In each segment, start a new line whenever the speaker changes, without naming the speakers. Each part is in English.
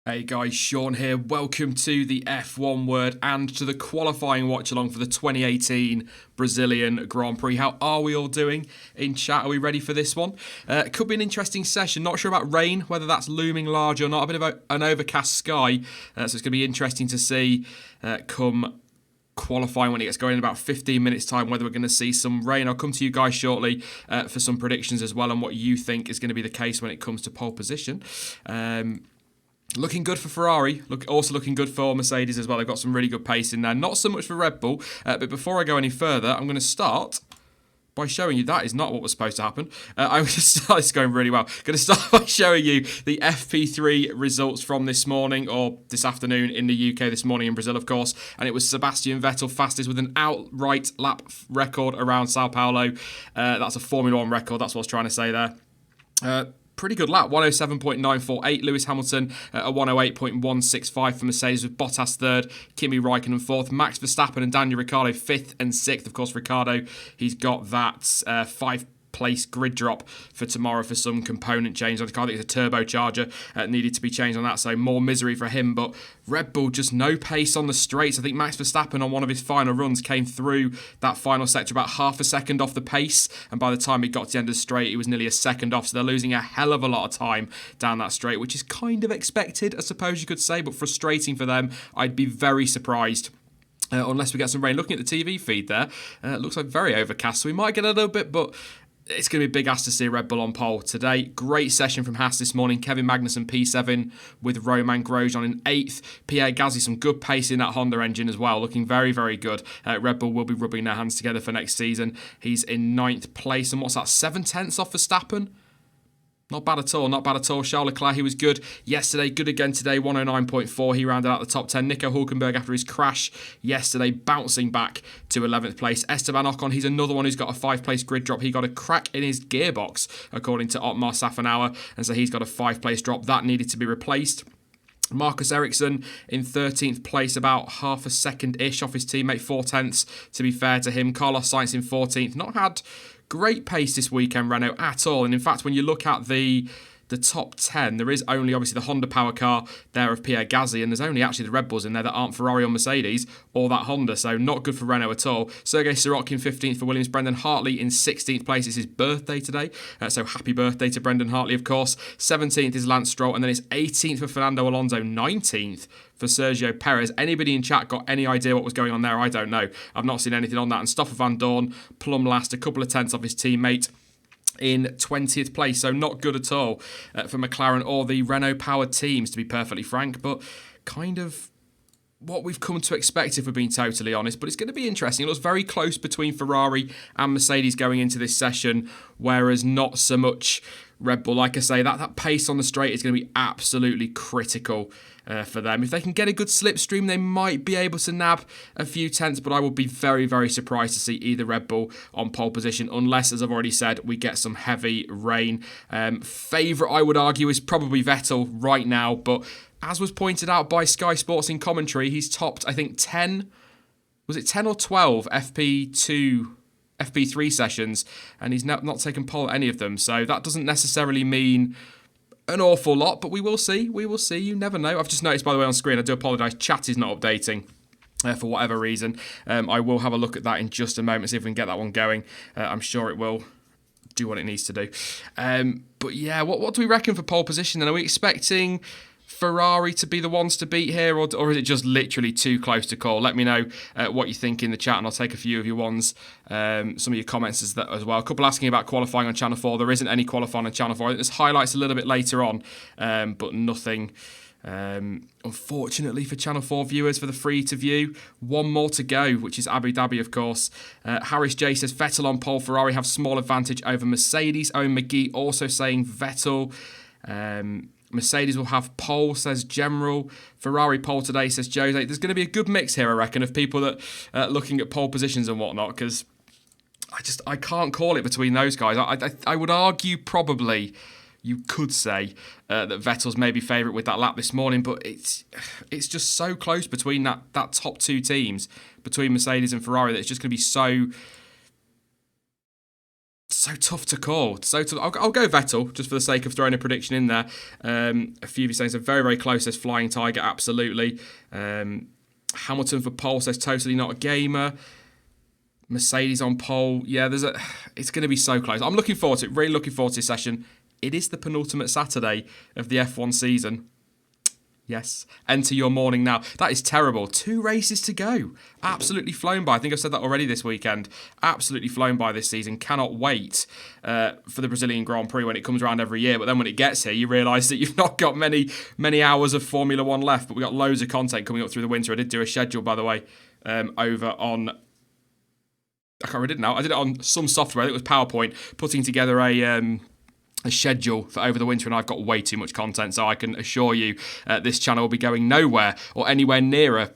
Hey guys, Sean here. Welcome to the F1 Word and to the qualifying watch along for the 2018 Brazilian Grand Prix. How are we all doing in chat? Are we ready for this one? It could be an interesting session. Not sure about rain, whether that's looming large or not. A bit of an overcast sky, so it's going to be interesting to see come qualifying when it gets going in about 15 minutes time, whether we're going to see some rain. I'll come to you guys shortly for some predictions as well and what you think is going to be the case when it comes to pole position. Looking good for Ferrari, also looking good for Mercedes as well. They've got some really good pace in there. Not so much for Red Bull, but before I go any further, I'm going to start by showing you that is not what was supposed to happen. I'm going to start, it's going really well. Going to start by showing you the FP3 results from this morning, or this afternoon in the UK, this morning in Brazil, of course. And it was Sebastian Vettel fastest with an outright lap record around Sao Paulo. That's a Formula 1 record, that's what I was trying to say there. Pretty good lap, 107.948. Lewis Hamilton a 108.165 for Mercedes, with Bottas third, Kimi Raikkonen fourth, Max Verstappen and Daniel Ricciardo fifth and sixth. Of course, Ricciardo, he's got that five-place grid drop for tomorrow for some component change. I think it's a turbocharger needed to be changed on that, so more misery for him. But Red Bull, just no pace on the straights. I think Max Verstappen on one of his final runs came through that final sector about half a second off the pace, and by the time he got to the end of the straight, he was nearly a second off, so they're losing a hell of a lot of time down that straight, which is kind of expected, I suppose you could say, but frustrating for them. I'd be very surprised unless we get some rain. Looking at the TV feed there, it looks like very overcast, so we might get a little bit, but it's going to be a big ask to see Red Bull on pole today. Great session from Haas this morning. Kevin Magnussen P7 with Romain Grosjean in 8th. Pierre Gasly, some good pace in that Honda engine as well. Looking very, very good. Red Bull will be rubbing their hands together for next season. He's in 9th place. And what's that, 7/10 off Verstappen? Not bad at all, not bad at all. Charles Leclerc, he was good yesterday, good again today, 109.4. He rounded out the top 10. Nico Hulkenberg, after his crash yesterday, bouncing back to 11th place. Esteban Ocon, he's another one who's got a 5-place grid drop. He got a crack in his gearbox, according to Otmar Safnauer, and so he's got a 5-place drop. That needed to be replaced. Marcus Ericsson in 13th place, about half a second-ish off his teammate, 4/10, to be fair to him. Carlos Sainz in 14th, not had great pace this weekend, Renault, at all. And in fact, when you look at the top 10, there is only obviously the Honda power car there of Pierre Gasly, and there's only actually the Red Bulls in there that aren't Ferrari or Mercedes or that Honda, so not good for Renault at all. Sergei Sirotkin 15th for Williams. Brendan Hartley in 16th place. It's his birthday today, so happy birthday to Brendan Hartley, of course. 17th is Lance Stroll, and then it's 18th for Fernando Alonso, 19th for Sergio Perez. Anybody in chat got any idea what was going on there? I don't know. I've not seen anything on that. And Stoffel Van Dorn, plumb last, a couple of tenths off his teammate in 20th place, so not good at all for McLaren or the Renault-powered teams, to be perfectly frank, but kind of what we've come to expect, if we're being totally honest. But it's going to be interesting. It looks very close between Ferrari and Mercedes going into this session, whereas not so much Red Bull. Like I say, that pace on the straight is going to be absolutely critical for them. If they can get a good slipstream, they might be able to nab a few tenths, but I would be very, very surprised to see either Red Bull on pole position, unless, as I've already said, we get some heavy rain. Favourite, I would argue, is probably Vettel right now, but as was pointed out by Sky Sports in commentary, he's topped, I think, 10, was it 10 or 12 FP3 sessions, and he's not taken pole at any of them, so that doesn't necessarily mean an awful lot, but we will see. We will see. You never know. I've just noticed, by the way, on screen, I do apologise, chat is not updating for whatever reason. I will have a look at that in just a moment, see if we can get that one going. I'm sure it will do what it needs to do. But yeah, what do we reckon for pole position then? Are we expecting Ferrari to be the ones to beat here, or is it just literally too close to call? Let me know what you think in the chat, and I'll take a few of your ones, some of your comments as well. A couple asking about qualifying on Channel 4. There isn't any qualifying on Channel 4. I think there's highlights a little bit later on, but nothing, unfortunately, for Channel 4 viewers for the free to view. One more to go, which is Abu Dhabi, of course. Harris J says Vettel on pole. Ferrari have small advantage over Mercedes. Owen McGee also saying Vettel. Mercedes will have pole, says General. Ferrari pole today, says Jose. There's going to be a good mix here, I reckon, of people that looking at pole positions and whatnot, because I can't call it between those guys. I would argue probably you could say that Vettel's maybe favourite with that lap this morning, but it's just so close between that top two teams, between Mercedes and Ferrari, that it's just going to be so So tough to call. So tough. I'll go Vettel just for the sake of throwing a prediction in there. A few of you saying it's a very, very close. Says Flying Tiger, absolutely. Hamilton for pole says totally not a gamer. Mercedes on pole. Yeah, it's going to be so close. I'm looking forward to it. Really looking forward to this session. It is the penultimate Saturday of the F1 season. Yes, enter your morning now. That is terrible. 2 races to go. Absolutely flown by. I think I've said that already this weekend. Absolutely flown by this season. Cannot wait for the Brazilian Grand Prix when it comes around every year. But then when it gets here, you realise that you've not got many hours of Formula 1 left. But we've got loads of content coming up through the winter. I did do a schedule, by the way, over on... I can't remember it now. I did it on some software. I think it was PowerPoint, putting together a schedule for over the winter, and I've got way too much content, so I can assure you this channel will be going nowhere or anywhere near a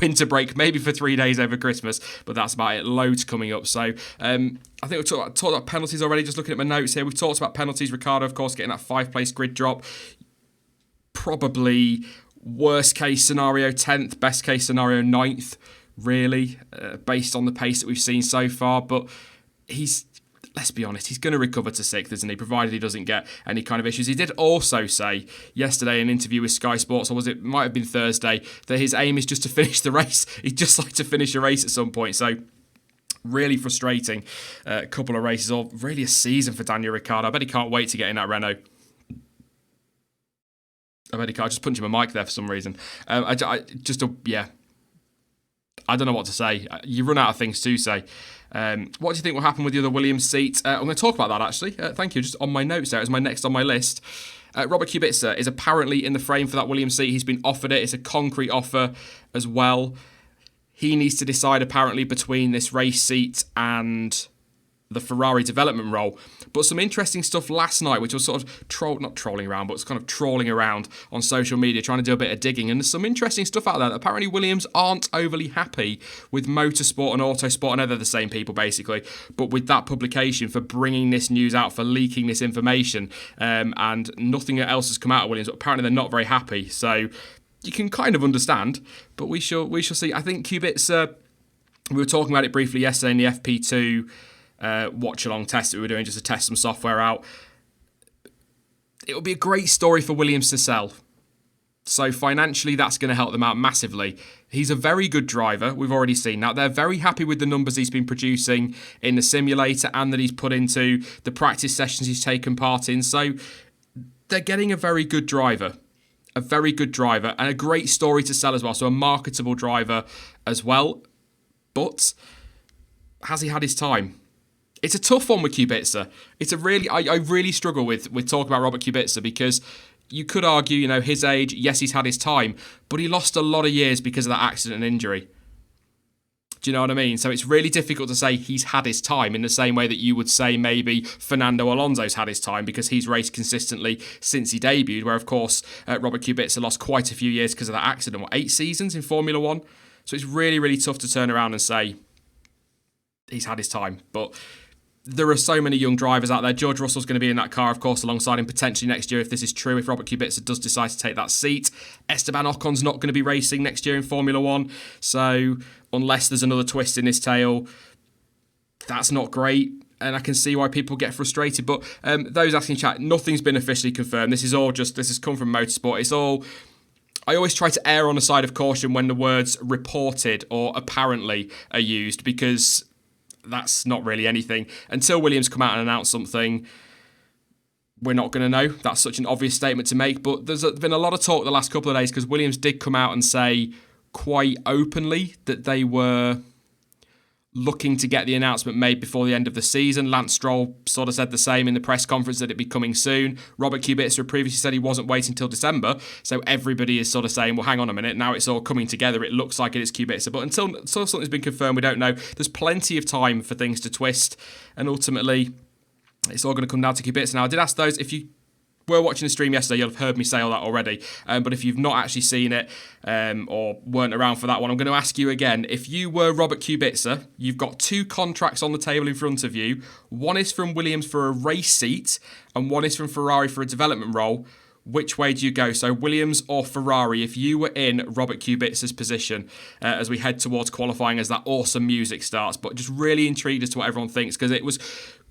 winter break, maybe for 3 days over Christmas, but that's about it. Loads coming up. So I think we've talked about penalties already, just looking at my notes here. We've talked about penalties. Ricciardo, of course, getting that 5-place grid drop. Probably worst case scenario 10th, best case scenario 9th, really, based on the pace that we've seen so far, but let's be honest, he's going to recover to 6th, isn't he, provided he doesn't get any kind of issues. He did also say yesterday in an interview with Sky Sports, or might have been Thursday, that his aim is just to finish the race. He'd just like to finish a race at some point. So really frustrating couple of races, or really a season for Daniel Ricciardo. I bet he can't wait to get in that Renault. I bet he can't. I just punched my mic there for some reason. I don't know what to say. You run out of things to say. What do you think will happen with the other Williams seat? I'm going to talk about that, actually. Thank you. Just on my notes there. It's my next on my list. Robert Kubica is apparently in the frame for that Williams seat. He's been offered it. It's a concrete offer as well. He needs to decide, apparently, between this race seat and the Ferrari development role. But some interesting stuff last night, which was sort of not trolling around, but it's kind of trawling around on social media, trying to do a bit of digging. And there's some interesting stuff out there. Apparently Williams aren't overly happy with Motorsport and Autosport. I know they're the same people, basically, but with that publication for bringing this news out, for leaking this information, and nothing else has come out of Williams. But apparently they're not very happy. So you can kind of understand, but we shall see. I think Kubica, we were talking about it briefly yesterday in the FP2 watch-along test that we were doing just to test some software out. It would be a great story for Williams to sell. So financially, that's going to help them out massively. He's a very good driver. We've already seen that. They're very happy with the numbers he's been producing in the simulator and that he's put into the practice sessions he's taken part in. So they're getting a very good driver. A very good driver and a great story to sell as well. So a marketable driver as well. But has he had his time? It's a tough one with Kubica. I really struggle with talking about Robert Kubica because you could argue, his age, yes, he's had his time, but he lost a lot of years because of that accident and injury. Do you know what I mean? So it's really difficult to say he's had his time in the same way that you would say maybe Fernando Alonso's had his time because he's raced consistently since he debuted, where, of course, Robert Kubica lost quite a few years because of that accident. 8 seasons in Formula 1? So it's really, really tough to turn around and say he's had his time. But there are so many young drivers out there. George Russell's going to be in that car, of course, alongside him potentially next year if this is true, if Robert Kubica does decide to take that seat. Esteban Ocon's not going to be racing next year in Formula 1. So unless there's another twist in this tale, that's not great. And I can see why people get frustrated. But those asking chat, nothing's been officially confirmed. This has come from Motorsport. It's all... I always try to err on the side of caution when the words reported or apparently are used because that's not really anything. Until Williams come out and announce something, we're not going to know. That's such an obvious statement to make. But there's been a lot of talk the last couple of days because Williams did come out and say quite openly that they were looking to get the announcement made before the end of the season. Lance Stroll sort of said the same in the press conference, that it'd be coming soon. Robert Kubica previously said he wasn't waiting until December, so everybody is sort of saying, well, hang on a minute, now it's all coming together, it looks like it is Kubica. But until something's been confirmed, we don't know. There's plenty of time for things to twist, and ultimately, it's all going to come down to Kubica. Now, I did ask those, if you were watching the stream yesterday, you'll have heard me say all that already. But if you've not actually seen it or weren't around for that one, I'm going to ask you again. If you were Robert Kubica, you've got 2 contracts on the table in front of you. One is from Williams for a race seat and one is from Ferrari for a development role. Which way do you go? So Williams or Ferrari, if you were in Robert Kubica's position as we head towards qualifying, as that awesome music starts. But just really intrigued as to what everyone thinks, because it was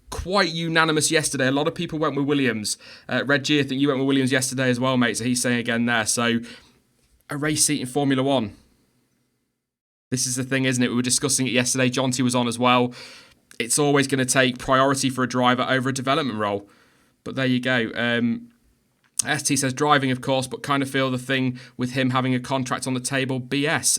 quite unanimous yesterday. A lot of people went with Williams. Red G, I think you went with Williams yesterday as well, mate. So he's saying again there. So a race seat in Formula One. This is the thing, isn't it? We were discussing it yesterday. Jonty was on as well. It's always going to take priority for a driver over a development role. But there you go. ST says driving, of course, but kind of feel the thing with him having a contract on the table, BS.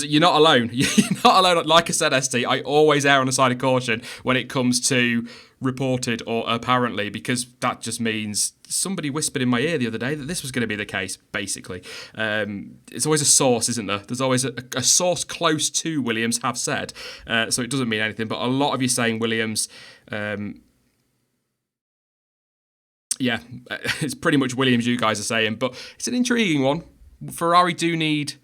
You're not alone. You're not alone. Like I said, ST, I always err on the side of caution when it comes to reported or apparently, because that just means somebody whispered in my ear the other day that this was going to be the case, basically. It's always a source, isn't there? There's always a source close to Williams have said, so it doesn't mean anything, but a lot of you saying Williams... yeah, it's pretty much Williams you guys are saying, but it's an intriguing one. Ferrari do need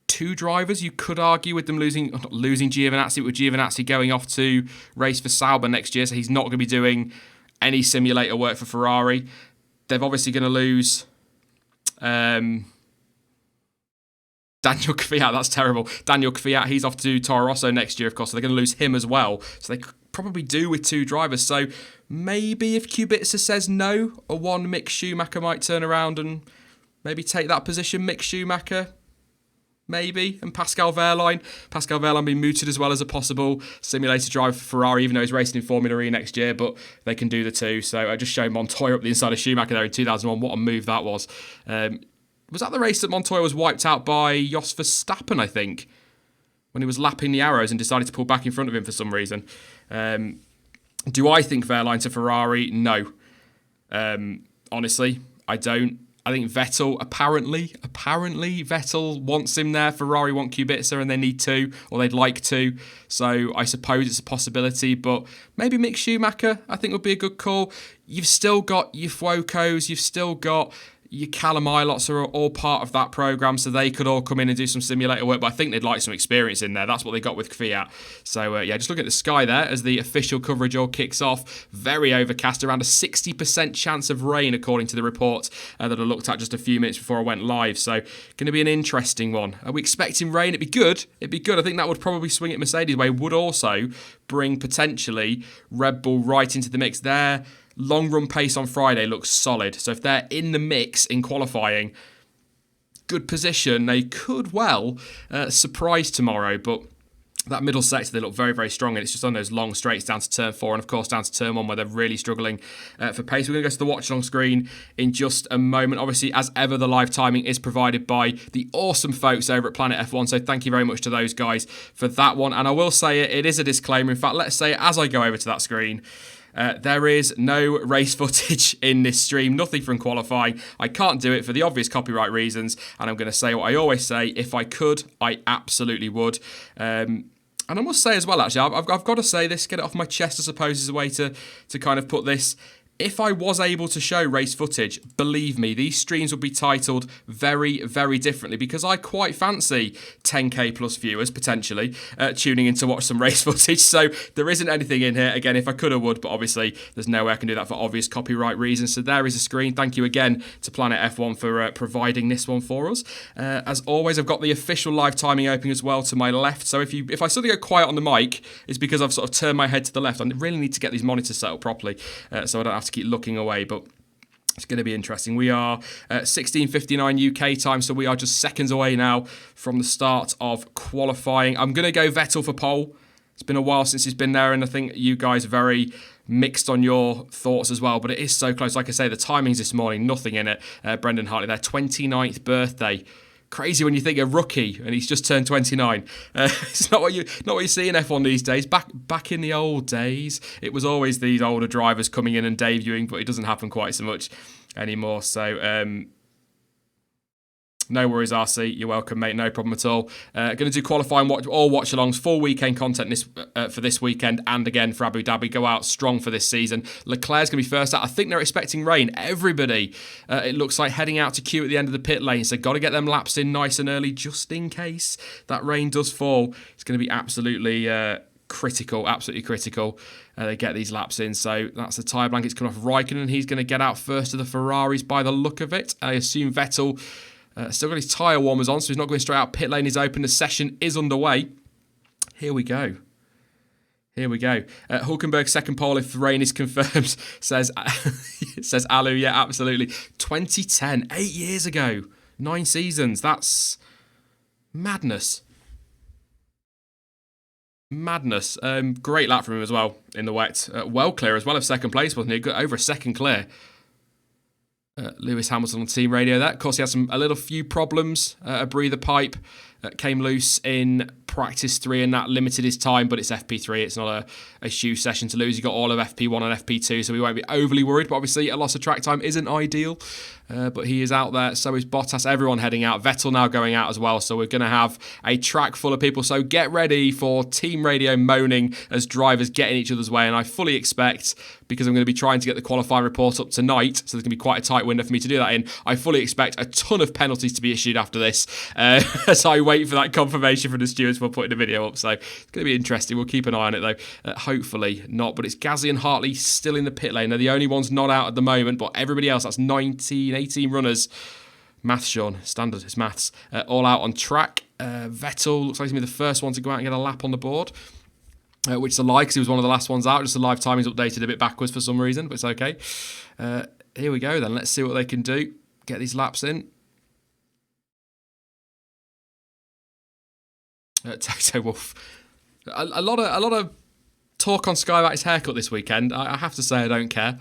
2 drivers. You could argue with them losing Giovinazzi, with Giovinazzi going off to race for Sauber next year, so he's not going to be doing any simulator work for Ferrari. They're obviously going to lose Daniel Kvyat. That's terrible. Daniel Kvyat, he's off to Toro Rosso next year, of course, so they're going to lose him as well. So they could probably do with 2 drivers. So maybe if Kubica says no, a one Mick Schumacher might turn around and maybe take that position. Mick Schumacher, maybe, and Pascal Wehrlein. Pascal Wehrlein being mooted as well as a possible simulator driver for Ferrari, even though he's racing in Formula E next year, but they can do the 2. So I just showed Montoya up the inside of Schumacher there in 2001. What a move that was. Was that the race that Montoya was wiped out by Jos Verstappen, I think, when he was lapping the arrows and decided to pull back in front of him for some reason? Do I think Wehrlein to Ferrari? No. Honestly, I don't. I think Vettel, apparently Vettel wants him there. Ferrari want Kubica and they need 2, or they'd like to. So I suppose it's a possibility, but maybe Mick Schumacher, I think would be a good call. You've still got your Fuocos, you've still got your Callum Ilots are all part of that programme, so they could all come in and do some simulator work, but I think they'd like some experience in there. That's what they got with Kvyat. So, yeah, just look at the sky there as the official coverage all kicks off. Very overcast, around a 60% chance of rain, according to the report that I looked at just a few minutes before I went live. So, going to be an interesting one. Are we expecting rain? It'd be good. I think that would probably swing it Mercedes' way. Would also bring, potentially, Red Bull right into the mix there. Long run pace on Friday looks solid. So if they're in the mix in qualifying, good position. They could well surprise tomorrow, but that middle sector, they look very, very strong, and it's just on those long straights down to turn 4 and, of course, down to turn 1 where they're really struggling for pace. We're going to go to the watch-along screen in just a moment. Obviously, as ever, the live timing is provided by the awesome folks over at Planet F1, so thank you very much to those guys for that one. And I will say it is a disclaimer. In fact, let's say it as I go over to that screen. There is no race footage in this stream, nothing from qualifying. I can't do it for the obvious copyright reasons, and I'm going to say what I always say. If I could, I absolutely would. And I must say as well, actually, I've got to say this, get it off my chest, I suppose, is a way to kind of put this. If I was able to show race footage, believe me, these streams would be titled very, very differently, because I quite fancy 10k plus viewers, potentially, tuning in to watch some race footage. So there isn't anything in here. Again, if I could, I would, but obviously there's no way I can do that for obvious copyright reasons. So there is a screen. Thank you again to Planet F1 for providing this one for us. As always, I've got the official live timing open as well to my left. So if I suddenly go quiet on the mic, it's because I've sort of turned my head to the left. I really need to get these monitors set up properly, so I don't have to keep looking away, but it's going to be interesting. We are 16:59 UK time, so we are just seconds away now from the start of qualifying. I'm going to go Vettel for pole. It's been a while since he's been there, and I think you guys are very mixed on your thoughts as well, but it is so close. Like I say, the timings this morning, nothing in it. Brendan Hartley, their 29th birthday. Crazy when you think a rookie and he's just turned 29. It's not what you see in F1 these days. Back in the old days, it was always these older drivers coming in and debuting, but it doesn't happen quite so much anymore. So no worries, RC. You're welcome, mate. No problem at all. Going to do qualifying, all watch-alongs, full weekend content for this weekend, and again for Abu Dhabi. Go out strong for this season. Leclerc's going to be first out. I think they're expecting rain. Everybody, it looks like, heading out to queue at the end of the pit lane. So got to get them laps in nice and early, just in case that rain does fall. It's going to be absolutely critical. They get these laps in. So that's the tyre blankets coming off Raikkonen. He's going to get out first of the Ferraris by the look of it. I assume Vettel still got his tyre warmers on, so he's not going straight out. Pit lane is open. The session is underway. Here we go. Here we go. Hulkenberg second pole if rain is confirmed, says says Alu. Yeah, absolutely. 2010, 8 years ago. 9 seasons. That's madness. Madness. Great lap from him as well in the wet. Well clear as well of second place, wasn't he? Got over a second clear. Lewis Hamilton on team radio there. Of course, he had a little few problems. A breather pipe came loose in practice 3 and that limited his time, but it's FP3. It's not a shoe session to lose. He got all of FP1 and FP2, so we won't be overly worried. But obviously, a loss of track time isn't ideal. But he is out there. So is Bottas. Everyone heading out. Vettel now going out as well. So we're going to have a track full of people. So get ready for team radio moaning as drivers get in each other's way. And I fully expect, because I'm going to be trying to get the qualifying report up tonight, so there's going to be quite a tight window for me to do that in, I fully expect a ton of penalties to be issued after this as I wait for that confirmation from the stewards for putting the video up. So it's going to be interesting. We'll keep an eye on it though. Hopefully not. But it's Gasly and Hartley still in the pit lane. They're the only ones not out at the moment, but everybody else, that's 18 runners. Maths, Sean. Standard. It's maths. All out on track. Vettel looks like he's going to be the first one to go out and get a lap on the board. Which is a lie because he was one of the last ones out. Just the live timing's updated a bit backwards for some reason, but it's okay. Here we go then. Let's see what they can do. Get these laps in. Toto Wolff. A lot of talk on Sky about his haircut this weekend. I have to say I don't care.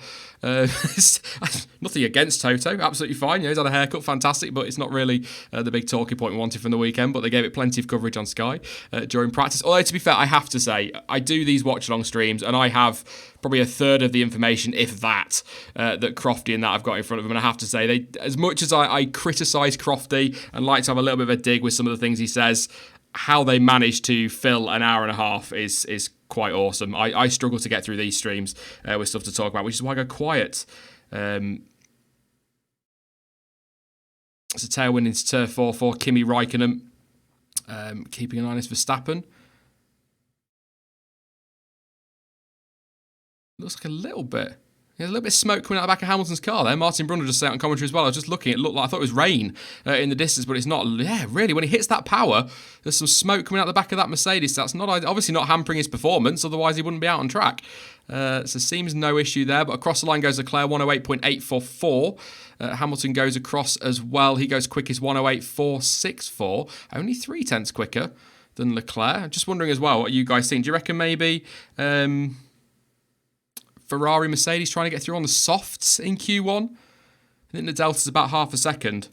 Nothing against Toto, absolutely fine. He's had a haircut, fantastic, but it's not really the big talking point we wanted from the weekend. But they gave it plenty of coverage on Sky during practice. Although, to be fair, I have to say, I do these watch-along streams, and I have probably a third of the information, if that Crofty and that I've got in front of them. And I have to say, they, as much as I criticise Crofty and like to have a little bit of a dig with some of the things he says, how they manage to fill an hour and a half is quite awesome. I struggle to get through these streams with stuff to talk about, which is why I go quiet. It's a tailwind into turn 4 for Kimi Räikkönen. Keeping an eye on this Verstappen. Looks like a little bit. There's a little bit of smoke coming out the back of Hamilton's car there. Martin Brundle just said on commentary as well. I was just looking. It looked like, I thought it was rain in the distance, but it's not. Yeah, really, when he hits that power, there's some smoke coming out the back of that Mercedes. That's not obviously not hampering his performance. Otherwise, he wouldn't be out on track. So seems no issue there. But across the line goes Leclerc, 108.844. Hamilton goes across as well. He goes quickest, 108.464. Only 0.3 quicker than Leclerc. I'm just wondering as well what you guys think. Do you reckon maybe Ferrari, Mercedes trying to get through on the softs in Q1? I think the delta's about half a second.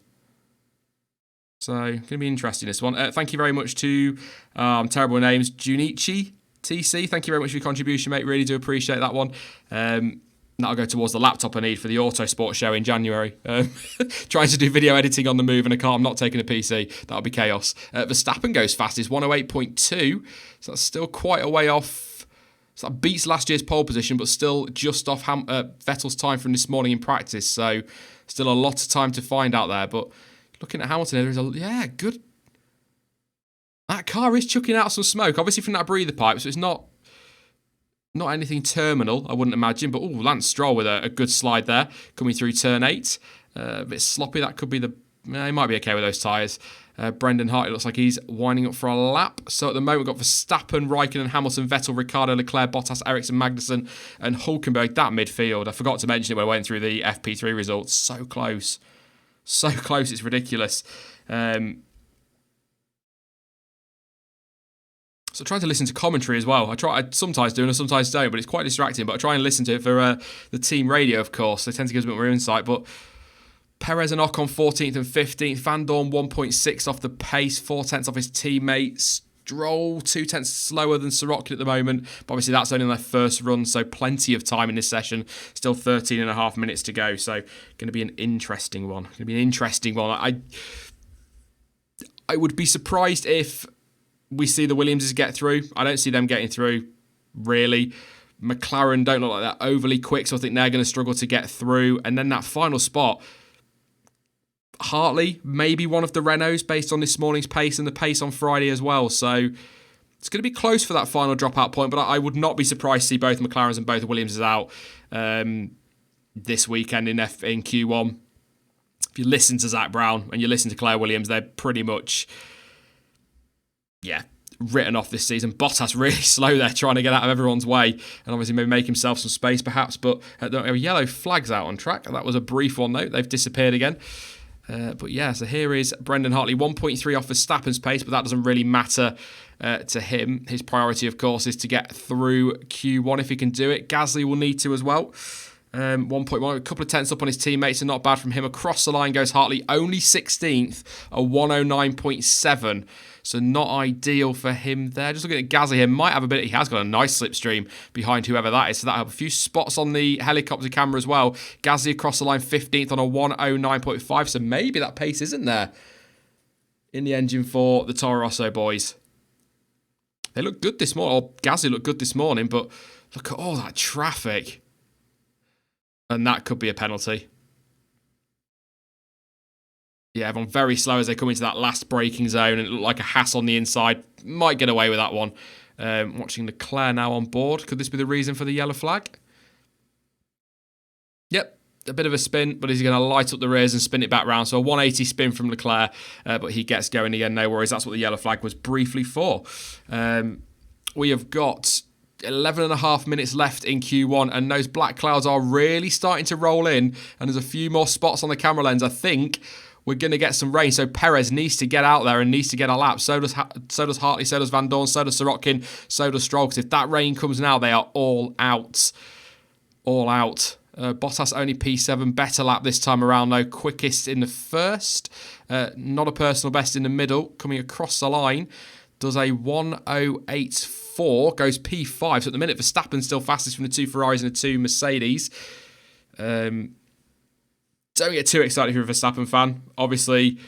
So, going to be interesting, this one. Thank you very much to, terrible names, Junichi TC. Thank you very much for your contribution, mate. Really do appreciate that one. That'll go towards the laptop I need for the Autosport show in January. Trying to do video editing on the move in a car. I'm not taking a PC. That'll be chaos. Verstappen goes fastest, 108.2. So that's still quite a way off. So that beats last year's pole position, but still just off Vettel's time from this morning in practice. So still a lot of time to find out there. But looking at Hamilton, there's good. That car is chucking out some smoke, obviously from that breather pipe. So it's not anything terminal, I wouldn't imagine. But Lance Stroll with a good slide there, coming through turn 8. A bit sloppy. That could be he might be okay with those tyres. Brendan Hart, it looks like he's winding up for a lap. So at the moment, we've got Verstappen, Raikkonen, Hamilton, Vettel, Ricciardo, Leclerc, Bottas, Ericsson, Magnussen, and Hulkenberg. That midfield, I forgot to mention it when I went through the FP3 results. So close. So close, it's ridiculous. So I try to listen to commentary as well. I sometimes do and I sometimes don't, but it's quite distracting. But I try and listen to it for the team radio, of course. They tend to give us a bit more insight. But Perez and Ocon 14th and 15th. Van Dorn 1.6 off the pace, 0.4 off his teammate. Stroll 0.2 slower than Sirotkin at the moment. But obviously that's only their first run, so plenty of time in this session. Still 13 and a half minutes to go. So going to be an interesting one. I would be surprised if we see the Williamses get through. I don't see them getting through, really. McLaren don't look like they're overly quick, so I think they're going to struggle to get through. And then that final spot, Hartley, maybe one of the Renaults based on this morning's pace and the pace on Friday as well. So it's going to be close for that final dropout point, but I would not be surprised to see both McLarens and both Williamses out this weekend in Q1. If you listen to Zach Brown and you listen to Claire Williams, they're pretty much, written off this season. Bottas really slow there, trying to get out of everyone's way, and obviously maybe make himself some space perhaps, but there are yellow flags out on track. That was a brief one though. They've disappeared again. But yeah, so here is Brendan Hartley, 1.3 off Verstappen's pace, but that doesn't really matter to him. His priority, of course, is to get through Q1 if he can do it. Gasly will need to as well. 1.1, a couple of tenths up on his teammates, and not bad from him. Across the line goes Hartley, only 16th, a 109.7. So not ideal for him there. Just looking at Gasly here, might have a bit. He has got a nice slipstream behind whoever that is. So that'll have a few spots on the helicopter camera as well. Gasly across the line, 15th on a 109.5. So maybe that pace isn't there in the engine for the Toro Rosso boys. They look good this morning, or Gasly looked good this morning, but look at all that traffic. And that could be a penalty. Yeah, everyone very slow as they come into that last braking zone, and it looked like a Haas on the inside. Might get away with that one. Watching Leclerc now on board. Could this be the reason for the yellow flag? Yep, a bit of a spin, but he's going to light up the rears and spin it back round. So a 180 spin from Leclerc, but he gets going again, no worries. That's what the yellow flag was briefly for. We have got 11.5 minutes left in Q1, and those black clouds are really starting to roll in, and there's a few more spots on the camera lens. I think we're going to get some rain, so Perez needs to get out there and needs to get a lap. So does Hartley, so does Van Dorn, so does Sirotkin, so does Stroll. Because if that rain comes now, they are all out. All out. Bottas only P7, better lap this time around though. Quickest in the first. Not a personal best in the middle. Coming across the line, does a 1:08.4, goes P5. So at the minute, Verstappen's still fastest from the two Ferraris and the two Mercedes. Don't get too excited if you're a Verstappen fan. Obviously,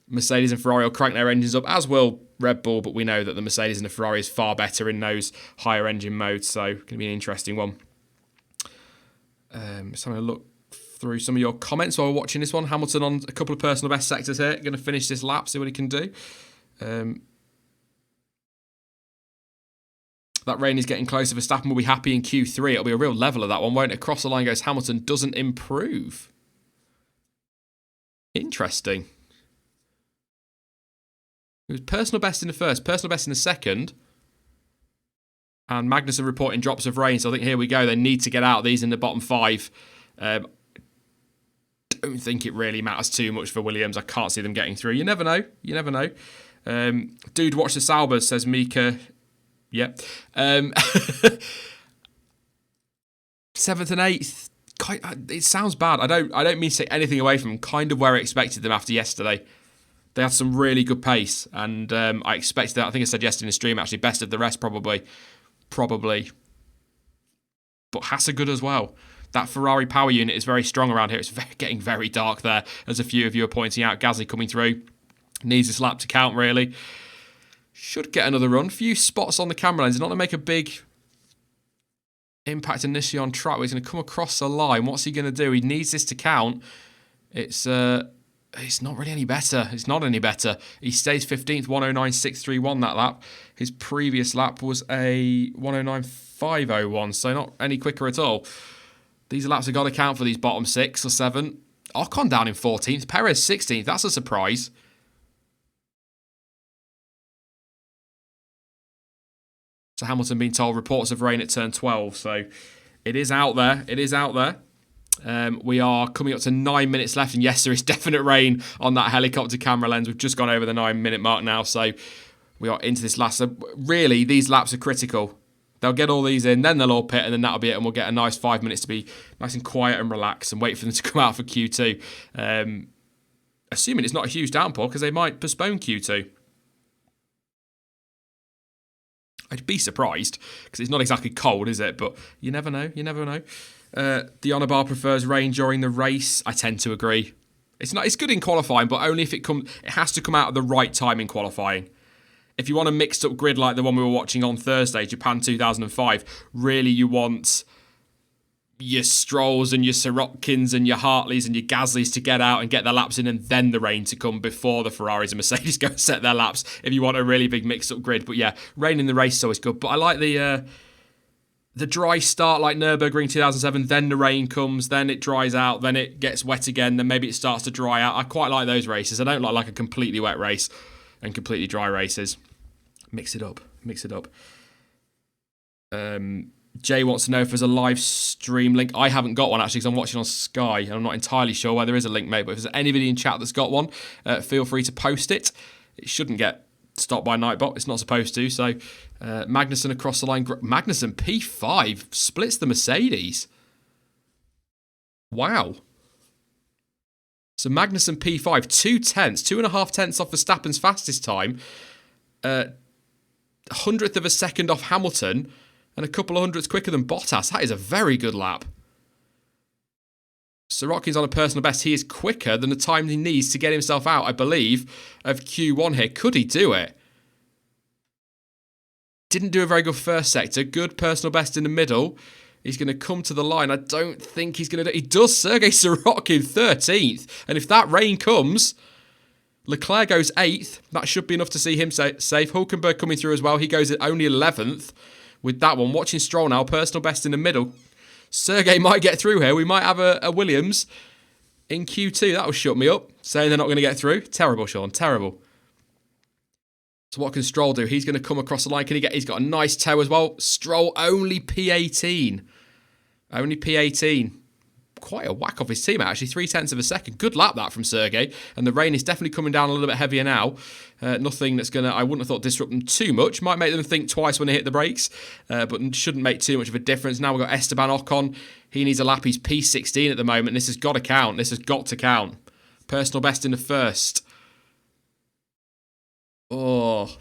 Mercedes and Ferrari will crank their engines up, as will Red Bull, but we know that the Mercedes and the Ferrari is far better in those higher engine modes, so going to be an interesting one. Just having a look through some of your comments while we're watching this one. Hamilton on a couple of personal best sectors here. Going to finish this lap, see what he can do. That rain is getting closer. Verstappen will be happy in Q3. It'll be a real level of that one, won't it? Across the line goes Hamilton, doesn't improve. Interesting. It was personal best in the first, personal best in the second. And Magnussen reporting drops of rain. So I think here we go. They need to get out of these in the bottom 5. Don't think it really matters too much for Williams. I can't see them getting through. You never know. You never know. Dude, watch the Saubers, says Mika. Yep. 7th and 8th. It sounds bad. I don't mean to take anything away from them. Kind of where I expected them after yesterday. They had some really good pace, and I expected that. I think I said yesterday in the stream, actually, best of the rest probably. But Haas are good as well. That Ferrari power unit is very strong around here. It's getting very dark there, as a few of you are pointing out. Gasly coming through. Needs this lap to count, really. Should get another run. Few spots on the camera lens. Not to make a big impact initially on track. He's going to come across the line. What's he going to do? He needs this to count. It's not really any better. It's not any better. He stays 15th, 109.631 that lap. His previous lap was a 109.501, so not any quicker at all. These laps have got to count for these bottom 6 or 7. Ocon down in 14th. Perez 16th. That's a surprise. So Hamilton being told reports of rain at turn 12. So it is out there. It is out there. We are coming up to 9 minutes left. And yes, there is definite rain on that helicopter camera lens. We've just gone over the 9-minute mark now. So we are into this last. So really, these laps are critical. They'll get all these in, then they'll all pit, and then that'll be it. And we'll get a nice 5 minutes to be nice and quiet and relaxed and wait for them to come out for Q2. Assuming it's not a huge downpour, because they might postpone Q2. I'd be surprised, because it's not exactly cold, is it? But you never know. You never know. The honour bar prefers rain during the race. I tend to agree. It's good in qualifying, but only if it has to come out at the right time in qualifying. If you want a mixed up grid like the one we were watching on Thursday, Japan 2005, really you want your Strolls and your Sirotkins and your Hartleys and your Gasleys to get out and get their laps in, and then the rain to come before the Ferraris and Mercedes go and set their laps if you want a really big mixed up grid. But yeah, rain in the race is always good. But I like the dry start like Nürburgring 2007, then the rain comes, then it dries out, then it gets wet again, then maybe it starts to dry out. I quite like those races. I don't like a completely wet race and completely dry races. Mix it up. Mix it up. Jay wants to know if there's a live stream link. I haven't got one, actually, because I'm watching on Sky, and I'm not entirely sure where there is a link, mate. But if there's anybody in chat that's got one, feel free to post it. It shouldn't get stopped by Nightbot. It's not supposed to. So, Magnussen across the line. Magnussen, P5, splits the Mercedes. Wow. So, Magnussen, P5, 2.5 tenths off Verstappen's fastest time. 100th of a second off Hamilton. And a couple of hundredths quicker than Bottas. That is a very good lap. Sirotkin's on a personal best. He is quicker than the time he needs to get himself out, I believe, of Q1 here. Could he do it? Didn't do a very good first sector. Good personal best in the middle. He's going to come to the line. I don't think he's going to do it. He does. Sergei Sirotkin 13th. And if that rain comes, Leclerc goes 8th. That should be enough to see him safe. Hulkenberg coming through as well. He goes at only 11th. With that one, watching Stroll now, personal best in the middle. Sergey might get through here. We might have a Williams in Q2. That'll shut me up, saying they're not going to get through. Terrible, Sean, terrible. So what can Stroll do? He's going to come across the line. Can he get? He's got a nice toe as well. Stroll only P18. Only P18. Quite a whack off his team, actually. 0.3 of a second. Good lap, that, from Sergey. And the rain is definitely coming down a little bit heavier now. Nothing that's going to, I wouldn't have thought, disrupt them too much. Might make them think twice when they hit the brakes, but shouldn't make too much of a difference. Now we've got Esteban Ocon. He needs a lap. He's P16 at the moment. This has got to count. This has got to count. Personal best in the first. Oh,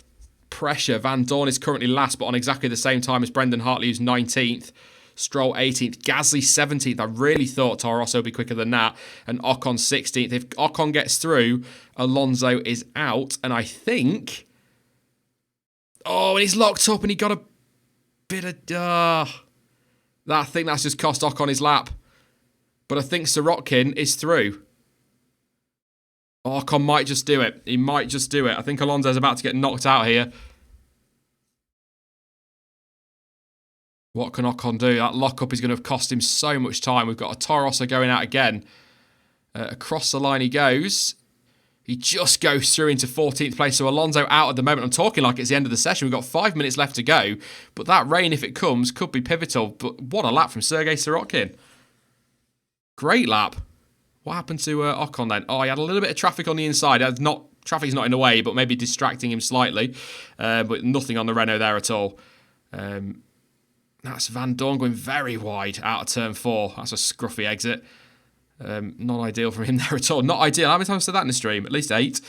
pressure. Van Dorn is currently last, but on exactly the same time as Brendan Hartley, who's 19th. Stroll 18th, Gasly 17th. I really thought Toro Rosso would be quicker than that. And Ocon 16th. If Ocon gets through, Alonso is out. And I think... Oh, and he's locked up and he got a bit of... I think that's just cost Ocon his lap. But I think Sirotkin is through. Ocon might just do it. He might just do it. I think Alonso's about to get knocked out here. What can Ocon do? That lockup is going to have cost him so much time. We've got a Toro Rosso going out again. Across the line he goes. He just goes through into 14th place. So Alonso out at the moment. I'm talking like it's the end of the session. We've got 5 minutes left to go. But that rain, if it comes, could be pivotal. But what a lap from Sergei Sirotkin. Great lap. What happened to Ocon then? Oh, he had a little bit of traffic on the inside. Traffic's not in the way, but maybe distracting him slightly. But nothing on the Renault there at all. That's Van Dorn going very wide out of turn 4. That's a scruffy exit. Not ideal from him there at all. Not ideal. How many times have I said that in the stream? At least 8.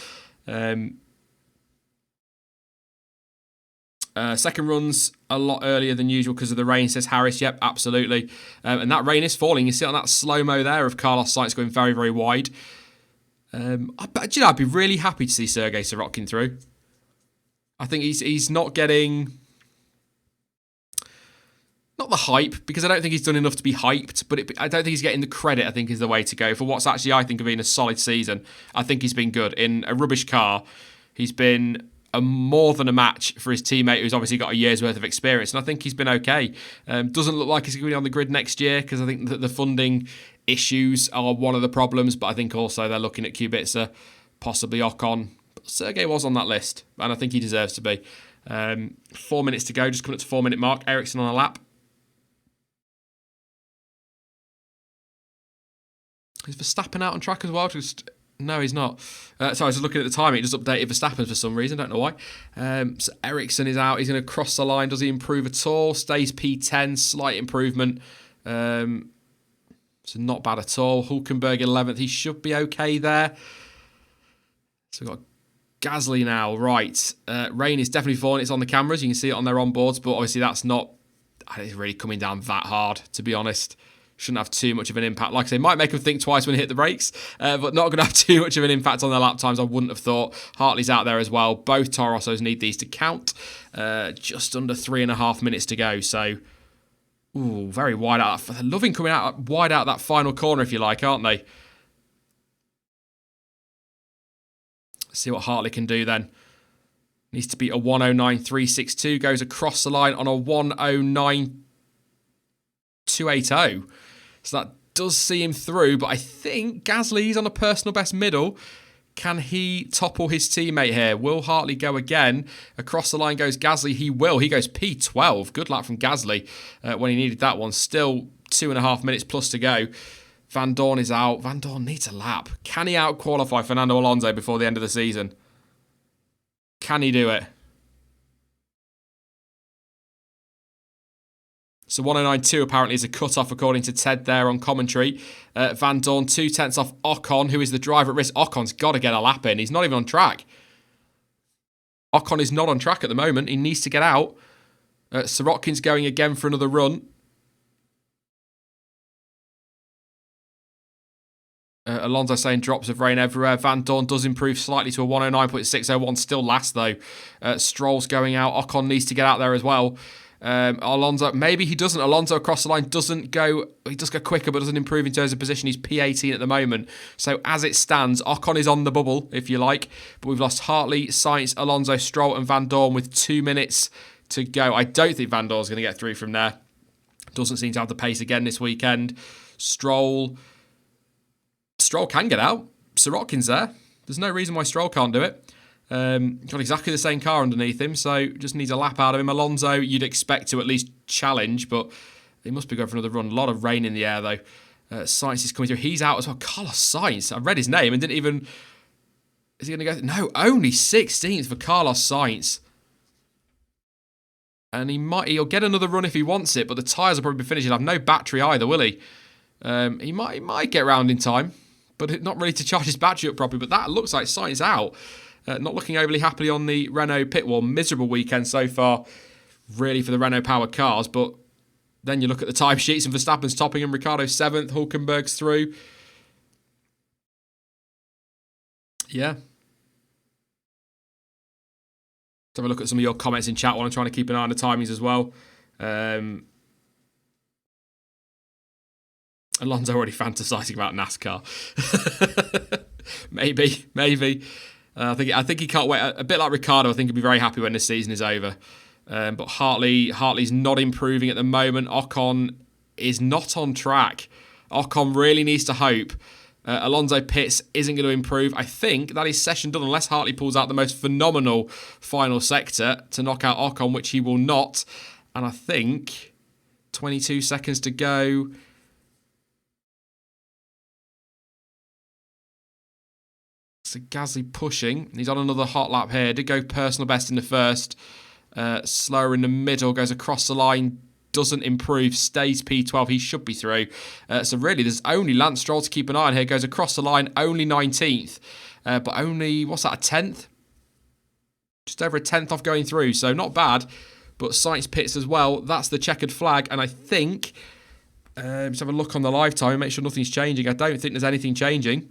Second run's a lot earlier than usual because of the rain, says Harris. Yep, absolutely. And that rain is falling. You see it on that slow-mo there of Carlos Sainz going very, very wide. I'd be really happy to see Sergei Sirotkin through. I think he's not getting... Not the hype, because I don't think he's done enough to be hyped, but I don't think he's getting the credit, I think, is the way to go. For what's actually, I think, been a solid season, I think he's been good. In a rubbish car, he's been more than a match for his teammate, who's obviously got a year's worth of experience, and I think he's been okay. Doesn't look like he's going to be on the grid next year, because I think that the funding issues are one of the problems, but I think also they're looking at Kubica, possibly Ocon. But Sergey was on that list, and I think he deserves to be. 4 minutes to go, just coming up to 4-minute mark. Ericsson on a lap. Is Verstappen out on track as well? No, he's not. Sorry, I was just looking at the timing. It just updated Verstappen for some reason. Don't know why. So Ericsson is out. He's going to cross the line. Does he improve at all? Stays P10. Slight improvement. So not bad at all. Hulkenberg 11th. He should be okay there. So we've got Gasly now. Right. Rain is definitely falling. It's on the cameras. You can see it on their onboards. But obviously that's not... It's really coming down that hard, to be honest. Shouldn't have too much of an impact. Like I say, might make them think twice when they hit the brakes, but not going to have too much of an impact on their lap times, I wouldn't have thought. Hartley's out there as well. Both Toro Rossos need these to count. Just under 3.5 minutes to go. So, ooh, very wide out. They're loving coming out wide out that final corner, if you like, aren't they? Let's see what Hartley can do then. Needs to beat a 109.362. Goes across the line on a 109.280. So that does see him through, but I think Gasly's on a personal best middle. Can he topple his teammate here? Will Hartley go again? Across the line goes Gasly. He will. He goes P12. Good luck from Gasly when he needed that one. Still 2.5 minutes plus to go. Van Dorn is out. Van Dorn needs a lap. Can he out-qualify Fernando Alonso before the end of the season? Can he do it? So 109.2 apparently is a cut-off according to Ted there on commentary. Van Dorn 2/10 off Ocon, who is the driver at risk. Ocon's got to get a lap in. He's not even on track. Ocon is not on track at the moment. He needs to get out. Sirotkin's going again for another run. Alonso saying drops of rain everywhere. Van Dorn does improve slightly to a 109.601. Still last though. Stroll's going out. Ocon needs to get out there as well. Alonso, maybe he doesn't. Alonso across the line doesn't go, he does go quicker, but doesn't improve in terms of position. He's P18 at the moment. So as it stands, Ocon is on the bubble, if you like. But we've lost Hartley, Sainz, Alonso, Stroll and Van Dorn with 2 minutes to go. I don't think Van Dorn's going to get through from there. Doesn't seem to have the pace again this weekend. Stroll can get out. Sirotkin's there. There's no reason why Stroll can't do it. Got exactly the same car underneath him, so just needs a lap out of him. Alonso, you'd expect to at least challenge, but he must be going for another run. A lot of rain in the air, though. Sainz is coming through. He's out as well. Carlos Sainz. I read his name and didn't even... Is he going to go... No, only 16th for Carlos Sainz. And he'll get another run if he wants it, but the tyres will probably be finished. He'll have no battery either, will he? He might get round in time, but not really to charge his battery up properly. But that looks like Sainz out. Not looking overly happily on the Renault pit wall. Miserable weekend so far, really, for the Renault-powered cars. But then you look at the timesheets and Verstappen's topping and Ricciardo's 7th. Hulkenberg's through. Yeah. Let's have a look at some of your comments in chat while I'm trying to keep an eye on the timings as well. Alonso already fantasising about NASCAR. Maybe. I think he can't wait. A bit like Ricciardo, I think he'll be very happy when this season is over. But Hartley's not improving at the moment. Ocon is not on track. Ocon really needs to hope. Alonso pits isn't going to improve. I think that is session done unless Hartley pulls out the most phenomenal final sector to knock out Ocon, which he will not. And I think 22 seconds to go. So Gasly pushing. He's on another hot lap here. Did go personal best in the first. Slower in the middle. Goes across the line. Doesn't improve. Stays P12. He should be through. So really, there's only Lance Stroll to keep an eye on here. Goes across the line. Only 19th. But only, what's that, a 10th? Just over a 10th off going through. So not bad. But Sainz pits as well. That's the checkered flag. And I think... let's have a look on the live time. Make sure nothing's changing. I don't think there's anything changing.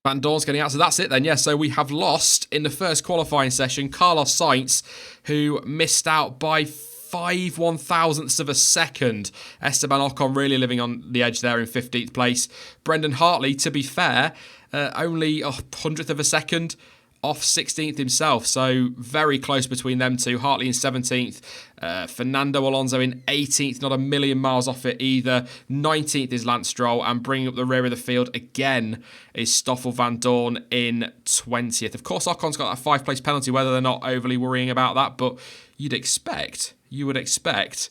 Van Dorn's getting out, so that's it then. Yeah, so we have lost in the first qualifying session Carlos Sainz, who missed out by 5/1000ths of a second. Esteban Ocon really living on the edge there in 15th place. Brendan Hartley, to be fair, only a 100th of a second off 16th himself, so very close between them two. Hartley in 17th, Fernando Alonso in 18th, not a million miles off it either. 19th is Lance Stroll, and bringing up the rear of the field again is Stoffel Van Dorn in 20th. Of course, Ocon's got that 5th-place penalty, whether they're not overly worrying about that, but you would expect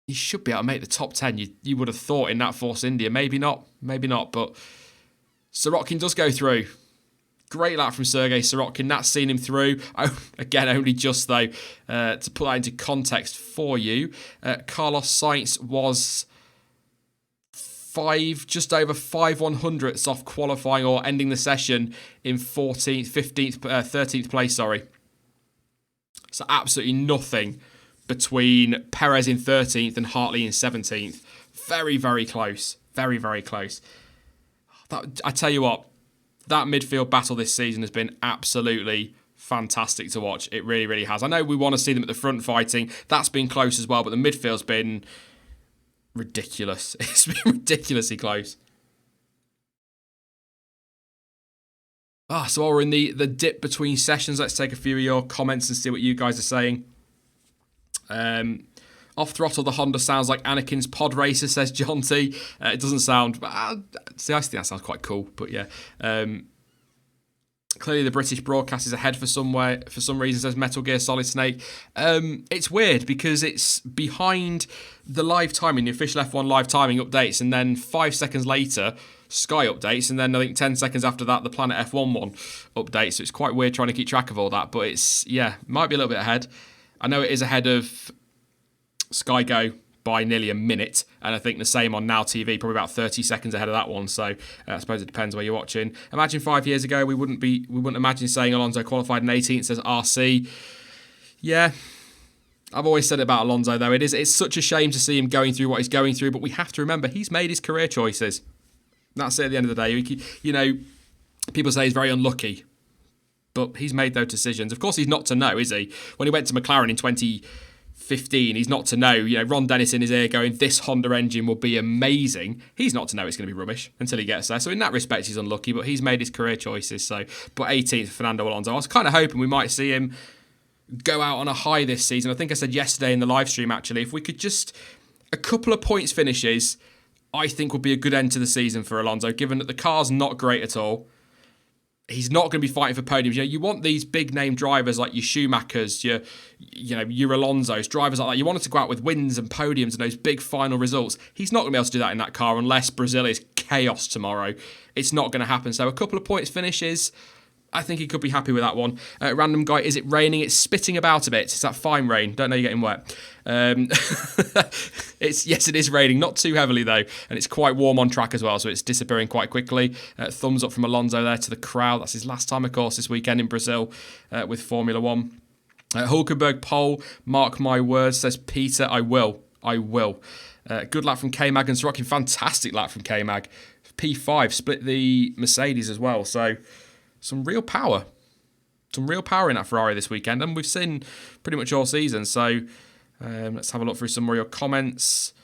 he should be able to make the top 10. You would have thought in that Force India. Maybe not, but Sirotkin does go through. Great lap from Sergei Sirotkin. That's seen him through. Oh, again, only just, though, to put that into context for you. Carlos Sainz was just over 5/100ths off qualifying or ending the session in 13th place, sorry. So absolutely nothing between Perez in 13th and Hartley in 17th. Very, very close. Very, very close. I tell you what, that midfield battle this season has been absolutely fantastic to watch. It really, really has. I know we want to see them at the front fighting. That's been close as well, but the midfield's been ridiculous. It's been ridiculously close. So while we're in the dip between sessions, let's take a few of your comments and see what you guys are saying. Off throttle, the Honda sounds like Anakin's pod racer, says John T. It doesn't sound... see, I think that sounds quite cool, but yeah. Clearly, the British broadcast is ahead for some reason, says Metal Gear Solid Snake. It's weird because it's behind the live timing, the official F1 live timing updates, and then 5 seconds later, Sky updates, and then I think 10 seconds after that, the Planet F1 one updates. So it's quite weird trying to keep track of all that, but it's, yeah, might be a little bit ahead. I know it is ahead of Sky Go by nearly a minute, and I think the same on Now TV, probably about 30 seconds ahead of that one. So I suppose it depends where you're watching. Imagine 5 years ago, we wouldn't imagine saying Alonso qualified in 18th, says RC. Yeah, I've always said it about Alonso though. It's such a shame to see him going through what he's going through, but we have to remember he's made his career choices. That's it at the end of the day. You know, people say he's very unlucky, but he's made those decisions. Of course, he's not to know, is he? When he went to McLaren in 2015, he's not to know. You know, Ron Dennis in his ear going, this Honda engine will be amazing. He's not to know it's going to be rubbish until he gets there. So in that respect, he's unlucky, but he's made his career choices. So, but 18th, Fernando Alonso. I was kind of hoping we might see him go out on a high this season. I think I said yesterday in the live stream, actually, if we could just a couple of points finishes, I think would be a good end to the season for Alonso, given that the car's not great at all. He's not going to be fighting for podiums. You know, you want these big name drivers like your Schumachers, your Alonsos, drivers like that. You want them to go out with wins and podiums and those big final results. He's not going to be able to do that in that car unless Brazil is chaos tomorrow. It's not going to happen. So a couple of points finishes, I think he could be happy with that one. Random guy, is it raining? It's spitting about a bit. It's that fine rain. Don't know you're getting wet. Yes, it is raining. Not too heavily, though. And it's quite warm on track as well, so it's disappearing quite quickly. Thumbs up from Alonso there to the crowd. That's his last time, of course, this weekend in Brazil with Formula One. Hulkenberg pole, mark my words, says Peter. I will. Good lap from K-Mag and Sorokin. Fantastic lap from K-Mag. P5 split the Mercedes as well, so... Some real power in that Ferrari this weekend, and we've seen pretty much all season. So let's have a look through some more of your comments.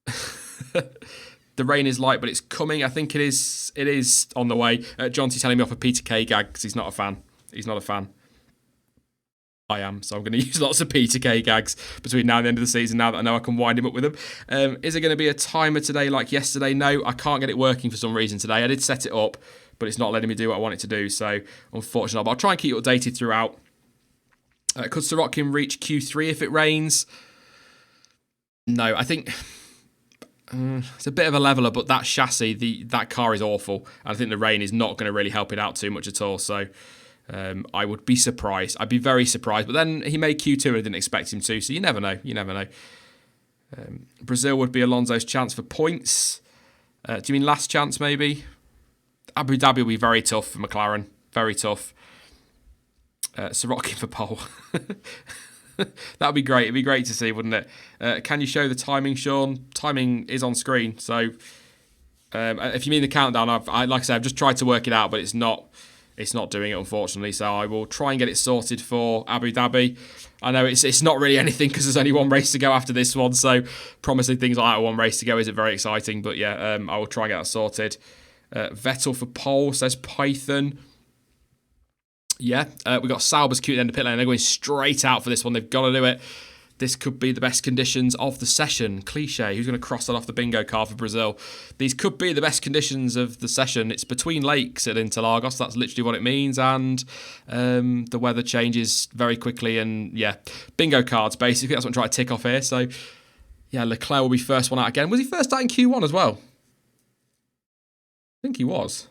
The rain is light, but it's coming. I think it is on the way. John T telling me off a Peter K gag because he's not a fan. I am, so I'm going to use lots of Peter K gags between now and the end of the season, now that I know I can wind him up with them. Is it going to be a timer today like yesterday? No, I can't get it working for some reason today. I did set it up, but it's not letting me do what I want it to do, so unfortunately. But I'll try and keep you updated throughout. Could Sorokin reach Q3 if it rains? No, I think it's a bit of a leveler, but that chassis, that car is awful. And I think the rain is not going to really help it out too much at all, so... I would be surprised. I'd be very surprised. But then he made Q2 and I didn't expect him to. So you never know. Brazil would be Alonso's chance for points. Do you mean last chance maybe? Abu Dhabi will be very tough for McLaren. Very tough. Sorokin for pole. That would be great. It'd be great to see, wouldn't it? Can you show the timing, Sean? Timing is on screen. So if you mean the countdown, like I said, I've just tried to work it out, but it's not doing it, unfortunately, so I will try and get it sorted for Abu Dhabi. I know it's not really anything because there's only one race to go after this one, so promising things like that, one race to go isn't very exciting, but yeah, I will try and get that sorted. Vettel for pole, says Python. Yeah, we got Sauber's cute end of pit lane. They're going straight out for this one. They've got to do it. This could be the best conditions of the session. Cliche. Who's going to cross that off the bingo card for Brazil? These could be the best conditions of the session. It's between lakes at Interlagos. That's literally what it means. And the weather changes very quickly. And yeah, bingo cards, basically. That's what I'm trying to tick off here. So yeah, Leclerc will be first one out again. Was he first out in Q1 as well? I think he was.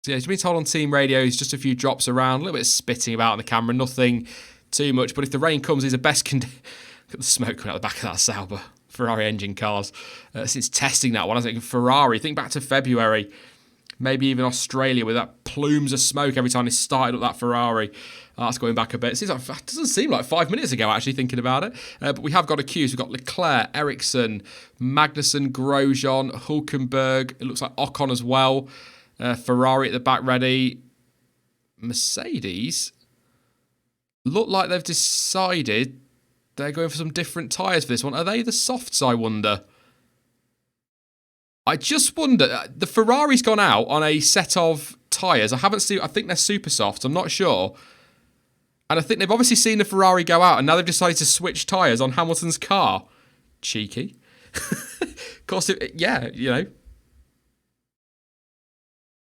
So yeah, he's been told on team radio, he's just a few drops around, a little bit of spitting about on the camera, nothing too much. But if the rain comes, he's the best look at the smoke coming out the back of that Sauber Ferrari engine cars. Since testing that one, I think Ferrari, think back to February, maybe even Australia, with that plumes of smoke every time they started up that Ferrari. That's going back a bit. It doesn't seem like 5 minutes ago, actually, thinking about it. But we have got a queue. We've got Leclerc, Ericsson, Magnussen, Grosjean, Hulkenberg. It looks like Ocon as well. Ferrari at the back ready. Mercedes look like they've decided they're going for some different tyres for this one. Are they the softs, I wonder? I just wonder. The Ferrari's gone out on a set of tyres. I think they're super softs. I'm not sure. And I think they've obviously seen the Ferrari go out, and now they've decided to switch tyres on Hamilton's car. Cheeky. Of course, yeah, you know.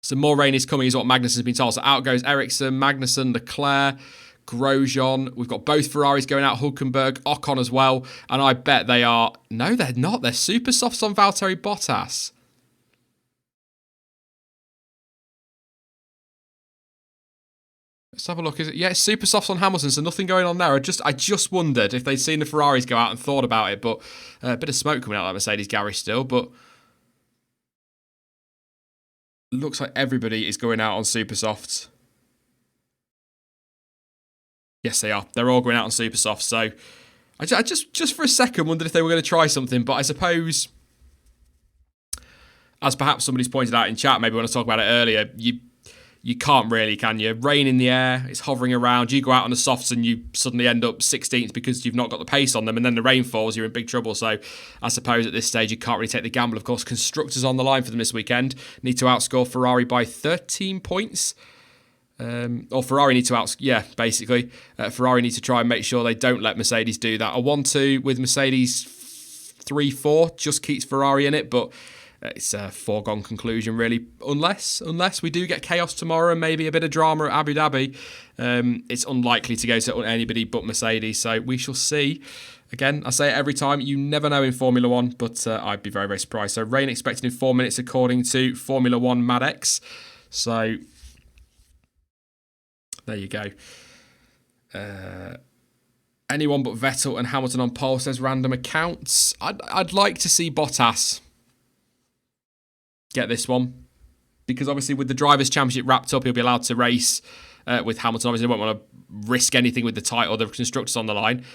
So more rain is coming is what Magnussen's been told. So out goes Ericsson, Magnussen, Leclerc, Grosjean. We've got both Ferraris going out, Hulkenberg, Ocon as well. And I bet they are... No, they're not. They're super softs on Valtteri Bottas. Let's have a look. Is it? Yeah, it's super softs on Hamilton, so nothing going on there. I just wondered if they'd seen the Ferraris go out and thought about it, but a bit of smoke coming out of that Mercedes garage still, but looks like everybody is going out on super softs. Yes, they are. They're all going out on super softs, so I just for a second wondered if they were going to try something, but I suppose, as perhaps somebody's pointed out in chat, maybe when I was talking about it earlier, you can't really, can you? Rain in the air, it's hovering around, you go out on the softs and you suddenly end up 16th because you've not got the pace on them, and then the rain falls, you're in big trouble. So I suppose at this stage you can't really take the gamble. Of course, constructors on the line for them this weekend need to outscore Ferrari by 13 points. Or Ferrari need to basically. Ferrari need to try and make sure they don't let Mercedes do that. A 1-2 with Mercedes 3-4 just keeps Ferrari in it, but it's a foregone conclusion, really, unless we do get chaos tomorrow and maybe a bit of drama at Abu Dhabi. It's unlikely to go to anybody but Mercedes, so we shall see. Again, I say it every time, you never know in Formula 1, but I'd be very, very surprised. So rain expected in 4 minutes according to Formula 1 Madx. So there you go. Anyone but Vettel and Hamilton on pole, says random accounts. I'd like to see Bottas get this one, because obviously with the Drivers' Championship wrapped up, he'll be allowed to race with Hamilton. Obviously, he won't want to risk anything with the title, the constructors on the line.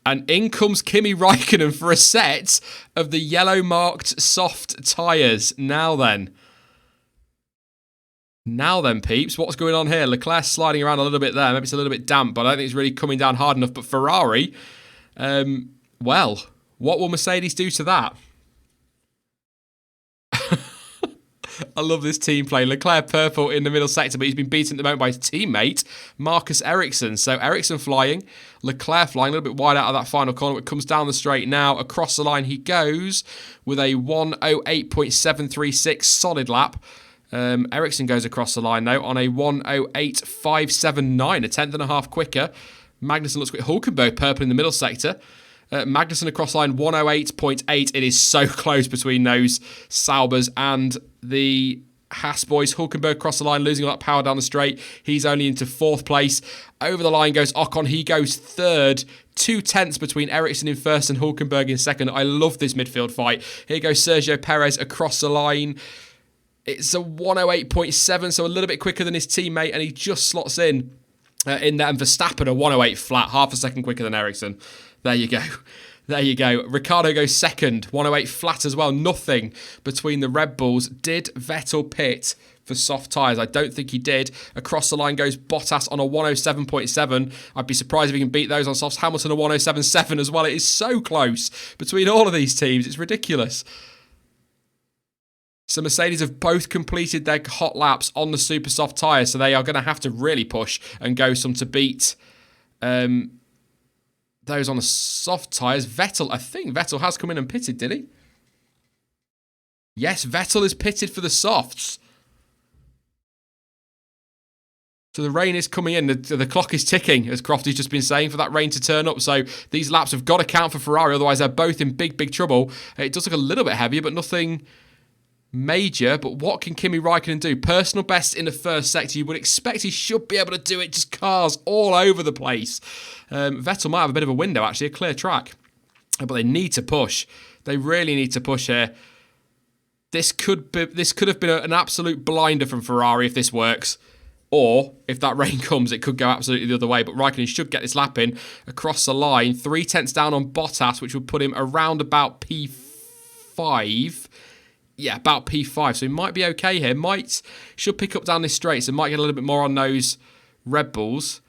And in comes Kimi Raikkonen for a set of the yellow-marked soft tyres. Now then, peeps, what's going on here? Leclerc sliding around a little bit there. Maybe it's a little bit damp, but I don't think it's really coming down hard enough. But Ferrari, well, what will Mercedes do to that? I love this team play. Leclerc purple in the middle sector, but he's been beaten at the moment by his teammate, Marcus Ericsson. So Ericsson flying, Leclerc flying a little bit wide out of that final corner, but comes down the straight now. Across the line he goes with a 1:08.736 solid lap. Ericsson goes across the line though on a 1:08.579, a tenth and a half quicker. Magnussen looks quick. Hulkenberg purple in the middle sector. Magnussen across line 1:08.8. It is so close between those Saubers and the Haas boys. Hulkenberg across the line, losing a lot of power down the straight. He's only into fourth place. Over the line goes Ocon. He goes third. 2 tenths between Ericsson in first and Hulkenberg in second. I love this midfield fight. Here goes Sergio Perez across the line. It's a 1:08.7, so a little bit quicker than his teammate, and he just slots in there. And Verstappen a 1:08 flat, half a second quicker than Ericsson. There you go. There you go. Ricardo goes second, 1:08 flat as well. Nothing between the Red Bulls. Did Vettel pit for soft tyres? I don't think he did. Across the line goes Bottas on a 1:07.7. I'd be surprised if he can beat those on softs. Hamilton a 1:07.7 as well. It is so close between all of these teams. It's ridiculous. So Mercedes have both completed their hot laps on the super soft tyres, so they are going to have to really push and go some to beat those on the soft tyres. I think Vettel has come in and pitted, did he? Yes, Vettel is pitted for the softs. So the rain is coming in. The clock is ticking, as Crofty's just been saying, for that rain to turn up. So these laps have got to count for Ferrari, otherwise they're both in big, big trouble. It does look a little bit heavier, but nothing major. But what can Kimi Raikkonen do? Personal best in the first sector. You would expect he should be able to do it. Just cars all over the place. Vettel might have a bit of a window, actually, a clear track. But they need to push. They really need to push here. This could have been an absolute blinder from Ferrari if this works. Or, if that rain comes, it could go absolutely the other way. But Raikkonen should get this lap in across the line. 3 tenths down on Bottas, which would put him around about P5. Yeah, about P5. So he might be okay here. Should pick up down this straight. So might get a little bit more on those Red Bulls.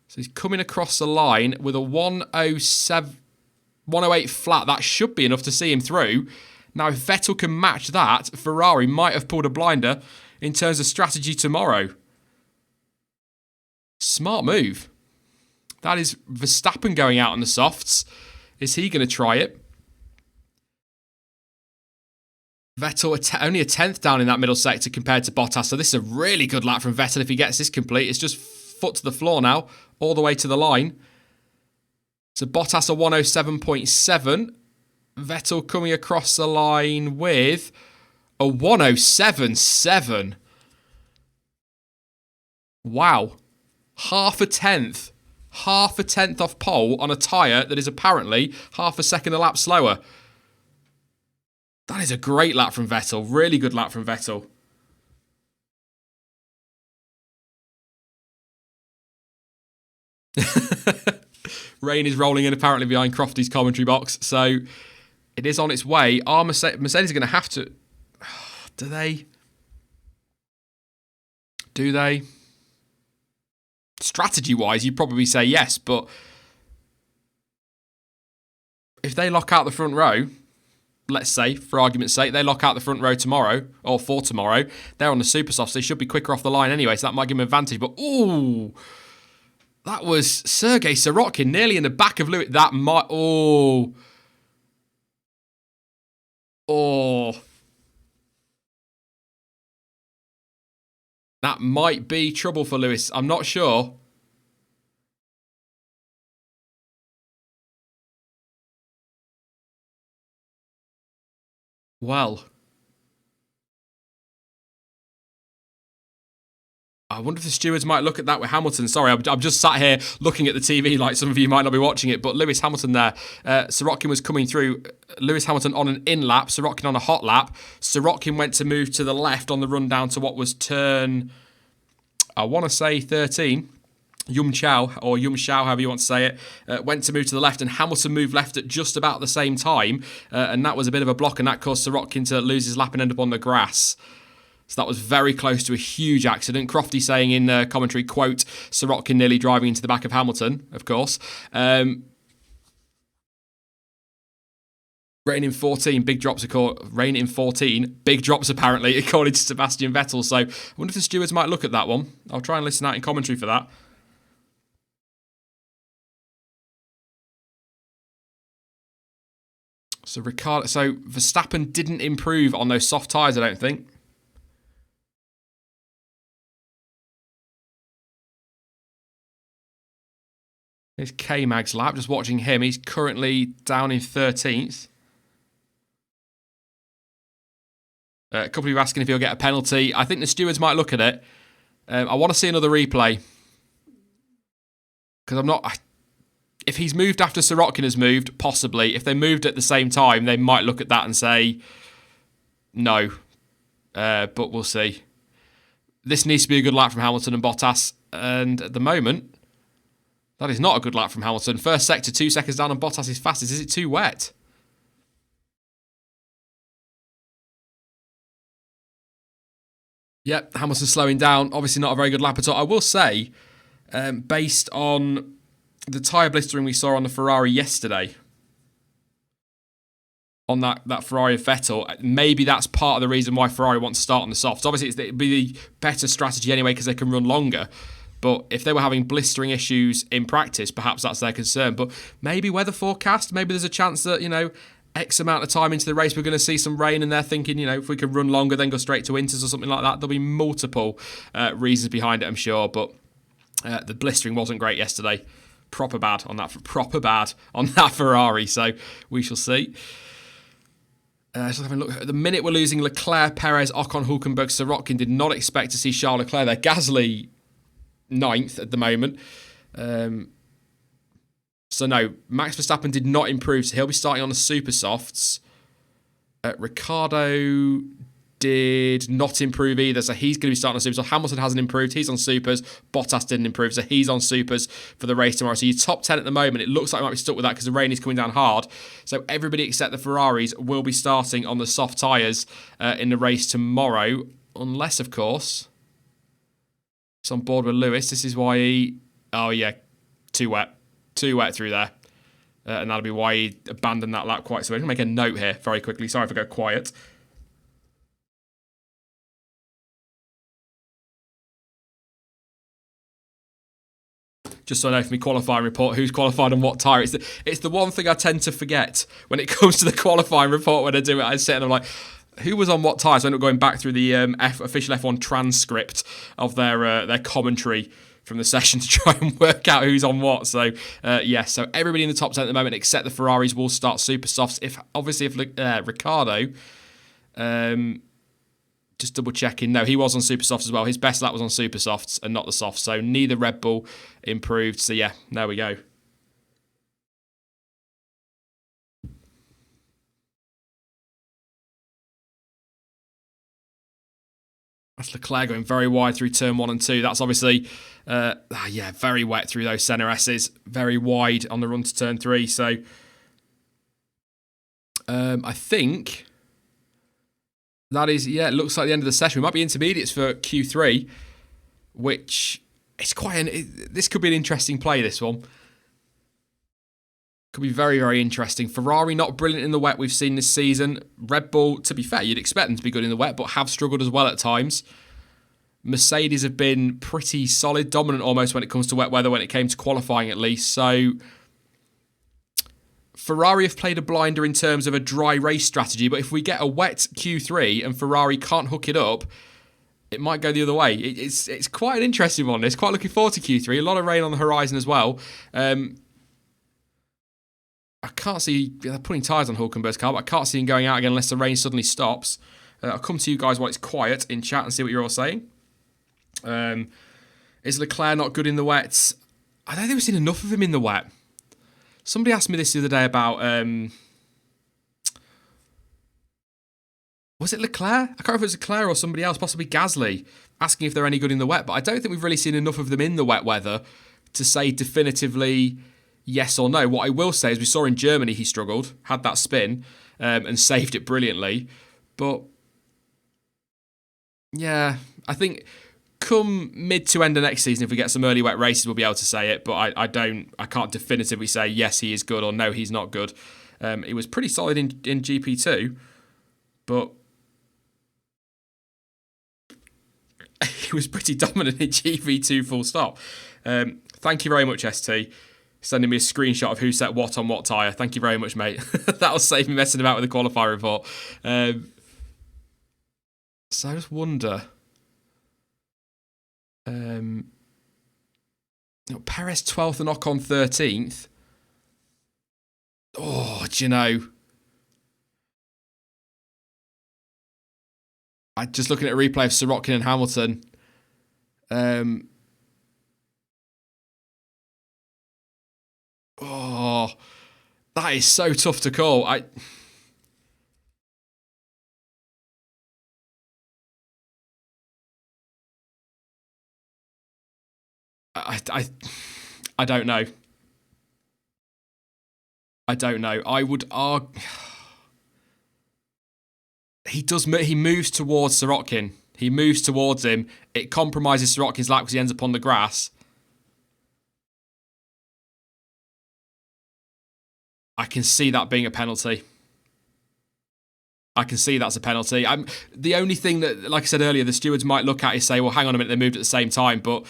So he's coming across the line with a 1:08 flat. That should be enough to see him through. Now, if Vettel can match that, Ferrari might have pulled a blinder in terms of strategy tomorrow. Smart move. That is Verstappen going out on the softs. Is he going to try it? Vettel only a 10th down in that middle sector compared to Bottas. So this is a really good lap from Vettel if he gets this complete. It's just foot to the floor now, all the way to the line. So Bottas a 107.7. Vettel coming across the line with a 107.7. Wow. Half a tenth. Half a tenth off pole on a tyre that is apparently half a second a lap slower. That is a great lap from Vettel. Really good lap from Vettel. Rain is rolling in apparently behind Crofty's commentary box. So it is on its way. Are Mercedes are going to have to... Do they? Do they? Strategy-wise, you'd probably say yes. But if they lock out the front row... Let's say, for argument's sake, they lock out the front row tomorrow, or for tomorrow. They're on the super soft, so they should be quicker off the line anyway, so that might give them an advantage. But, ooh, that was Sergei Sorokin nearly in the back of Lewis. That might, oh. That might be trouble for Lewis. I'm not sure. Well, I wonder if the stewards might look at that with Hamilton. Sorry, I'm just sat here looking at the TV like some of you might not be watching it. But Lewis Hamilton there. Sorokin was coming through. Lewis Hamilton on an in lap. Sorokin on a hot lap. Sorokin went to move to the left on the run down to what was turn, I want to say 13. Yum Chow, or Yum Shao, however you want to say it, went to move to the left, and Hamilton moved left at just about the same time, and that was a bit of a block, and that caused Sorokin to lose his lap and end up on the grass. So that was very close to a huge accident. Crofty saying in commentary, quote, Sorokin nearly driving into the back of Hamilton, of course. Rain in 14, big drops. Rain in 14, big drops apparently, according to Sebastian Vettel. So I wonder if the stewards might look at that one. I'll try and listen out in commentary for that. So Verstappen didn't improve on those soft tyres, I don't think. Here's K-Mag's lap, just watching him. He's currently down in 13th. A couple of you asking if he'll get a penalty. I think the stewards might look at it. I want to see another replay. Because I'm not... If he's moved after Sorokin has moved, possibly. If they moved at the same time, they might look at that and say, no. But we'll see. This needs to be a good lap from Hamilton and Bottas. And at the moment, that is not a good lap from Hamilton. First sector, 2 seconds down, and Bottas is fastest. Is it too wet? Yep, Hamilton slowing down. Obviously not a very good lap at all. I will say, based on the tyre blistering we saw on the Ferrari yesterday, on that Ferrari of Vettel, maybe that's part of the reason why Ferrari wants to start on the softs. Obviously, it'd be the better strategy anyway because they can run longer. But if they were having blistering issues in practice, perhaps that's their concern. But maybe weather forecast, maybe there's a chance that, X amount of time into the race, we're going to see some rain, and they're thinking, if we could run longer, then go straight to winters or something like that. There'll be multiple reasons behind it, I'm sure. But the blistering wasn't great yesterday. Proper bad on that Ferrari. So we shall see. Just having a look. At the minute we're losing Leclerc, Perez, Ocon, Hulkenberg, Sorokin. Did not expect to see Charles Leclerc there. Gasly 9th at the moment. So no, Max Verstappen did not improve, so he'll be starting on the super softs. Ricciardo did not improve either, so he's going to be starting on supers. So Hamilton hasn't improved, he's on supers. Bottas didn't improve, so he's on supers for the race tomorrow. So your top 10 at the moment, it looks like we might be stuck with that because the rain is coming down hard. So everybody except the Ferraris will be starting on the soft tyres in the race tomorrow, unless, of course, it's on board with Lewis. This is why he... Oh, yeah, too wet. Too wet through there. And that'll be why he abandoned that lap quite so. I'm going to make a note here very quickly. Sorry if I go quiet. just so I know for my qualifying report who's qualified on what tyre. It's the one thing I tend to forget when it comes to the qualifying report when I do it. I sit and I'm like, who was on what tyre? So I end up going back through the official F1 transcript of their commentary from the session to try and work out who's on what. So, so everybody in the top 10 at the moment except the Ferraris will start super softs. If Ricciardo, just double checking, no, he was on super softs as well. His best lap was on super softs and not the softs. So neither Red Bull improved. So yeah, there we go. That's Leclerc going very wide through turn 1 and 2. That's obviously, very wet through those centre S's. Very wide on the run to turn 3. So I think that is, it looks like the end of the session. We might be intermediates for Q3, which is this could be an interesting play, this one. Could be very, very interesting. Ferrari not brilliant in the wet we've seen this season. Red Bull, to be fair, you'd expect them to be good in the wet, but have struggled as well at times. Mercedes have been pretty solid, dominant almost when it comes to wet weather, when it came to qualifying at least. So Ferrari have played a blinder in terms of a dry race strategy, but if we get a wet Q3 and Ferrari can't hook it up, it might go the other way. It's quite an interesting one. It's quite looking forward to Q3. A lot of rain on the horizon as well. I can't see, they're putting tyres on Hulkenberg's car, but I can't see him going out again unless the rain suddenly stops. I'll come to you guys while it's quiet in chat and see what you're all saying. Is Leclerc not good in the wet? I don't think we've seen enough of him in the wet. Somebody asked me this the other day about, was it Leclerc? I can't remember if it was Leclerc or somebody else, possibly Gasly, asking if they're any good in the wet, but I don't think we've really seen enough of them in the wet weather to say definitively yes or no. What I will say is we saw in Germany he struggled, had that spin, and saved it brilliantly. But yeah, I think come mid to end of next season, if we get some early wet races, we'll be able to say it. But I can't definitively say yes, he is good or no, he's not good. He was pretty solid in GP2, but he was pretty dominant in GP2 full stop. Thank you very much, ST. Sending me a screenshot of who set what on what tyre. Thank you very much, mate. That'll save me messing about with the qualifier report. So I just wonder. Perez 12th and Ocon 13th. Oh, do you know? I'm just looking at a replay of Sirotkin and Hamilton. Oh, that is so tough to call. I don't know. I don't know. I would argue he moves towards Sirotkin. He moves towards him. It compromises Sirotkin's lap because he ends up on the grass. I can see that being a penalty. I can see that's a penalty. The only thing that, like I said earlier, the stewards might look at is say, well, hang on a minute, they moved at the same time, but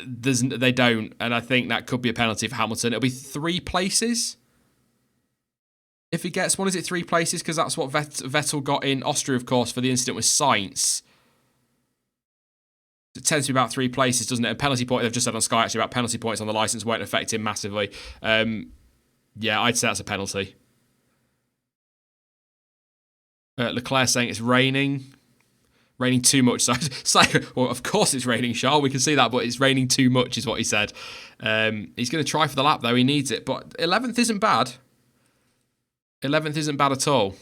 they don't. And I think that could be a penalty for Hamilton. It'll be 3 places. If he gets one, is it 3 places? Because that's what Vettel got in Austria, of course, for the incident with Sainz. It tends to be about 3 places, doesn't it? A penalty point, they've just said on Sky, actually, about penalty points on the licence won't affect him massively. Yeah, I'd say that's a penalty. Leclerc saying it's raining. Raining too much. So, well, of course it's raining, Charles. We can see that, but it's raining too much is what he said. He's going to try for the lap, though. He needs it. But 11th isn't bad. 11th isn't bad at all.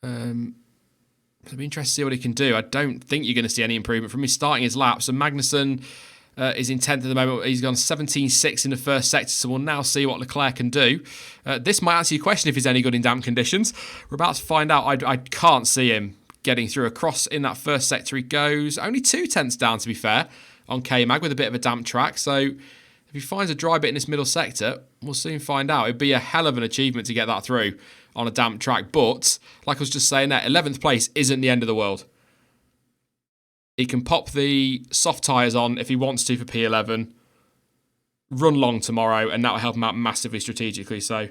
It'll be interesting to see what he can do. I don't think you're going to see any improvement from him starting his laps. And Magnussen is in 10th at the moment. He's gone 17.6 in the first sector, so we'll now see what Leclerc can do. This might answer your question if he's any good in damp conditions. We're about to find out. I can't see him getting through. Across in that first sector he goes. Only 2 tenths down, to be fair, on K-Mag with a bit of a damp track. So if he finds a dry bit in this middle sector, we'll soon find out. It'd be a hell of an achievement to get that through on a damp track. But, like I was just saying there, 11th place isn't the end of the world. He can pop the soft tyres on if he wants to for P11, run long tomorrow, and that will help him out massively strategically. So,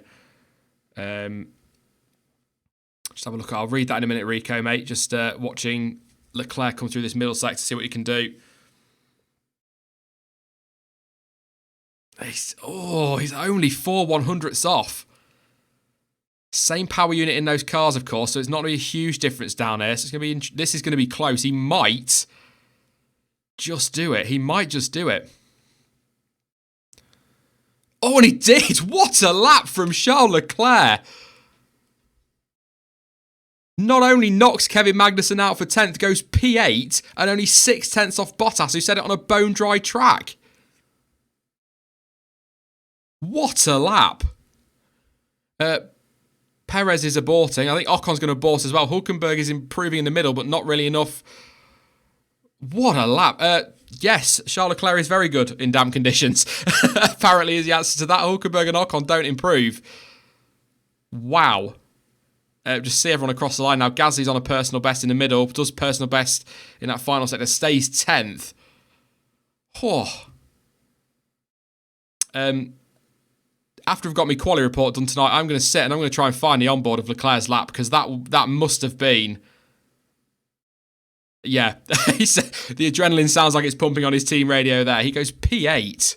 just have a look. I'll read that in a minute, Rico, mate. Just watching Leclerc come through this middle sector, see what he can do. He's only 4/100ths off. Same power unit in those cars, of course, so it's not going to be a huge difference down here. So this is going to be close. He might just do it. He might just do it. Oh, and he did! What a lap from Charles Leclerc! Not only knocks Kevin Magnussen out for 10th, goes P8, and only 6/10 off Bottas, who said it on a bone-dry track. What a lap. Perez is aborting. I think Ocon's going to abort as well. Hulkenberg is improving in the middle, but not really enough. What a lap. Yes, Charles Leclerc is very good in damp conditions. Apparently is the answer to that. Hulkenberg and Ocon don't improve. Wow. Just see everyone across the line now. Gasly's on a personal best in the middle. Does personal best in that final sector. Stays 10th. Oh. After I've got my quality report done tonight, I'm going to sit and I'm going to try and find the onboard of Leclerc's lap, because that must have been... Yeah, the adrenaline sounds like it's pumping on his team radio there. He goes P8.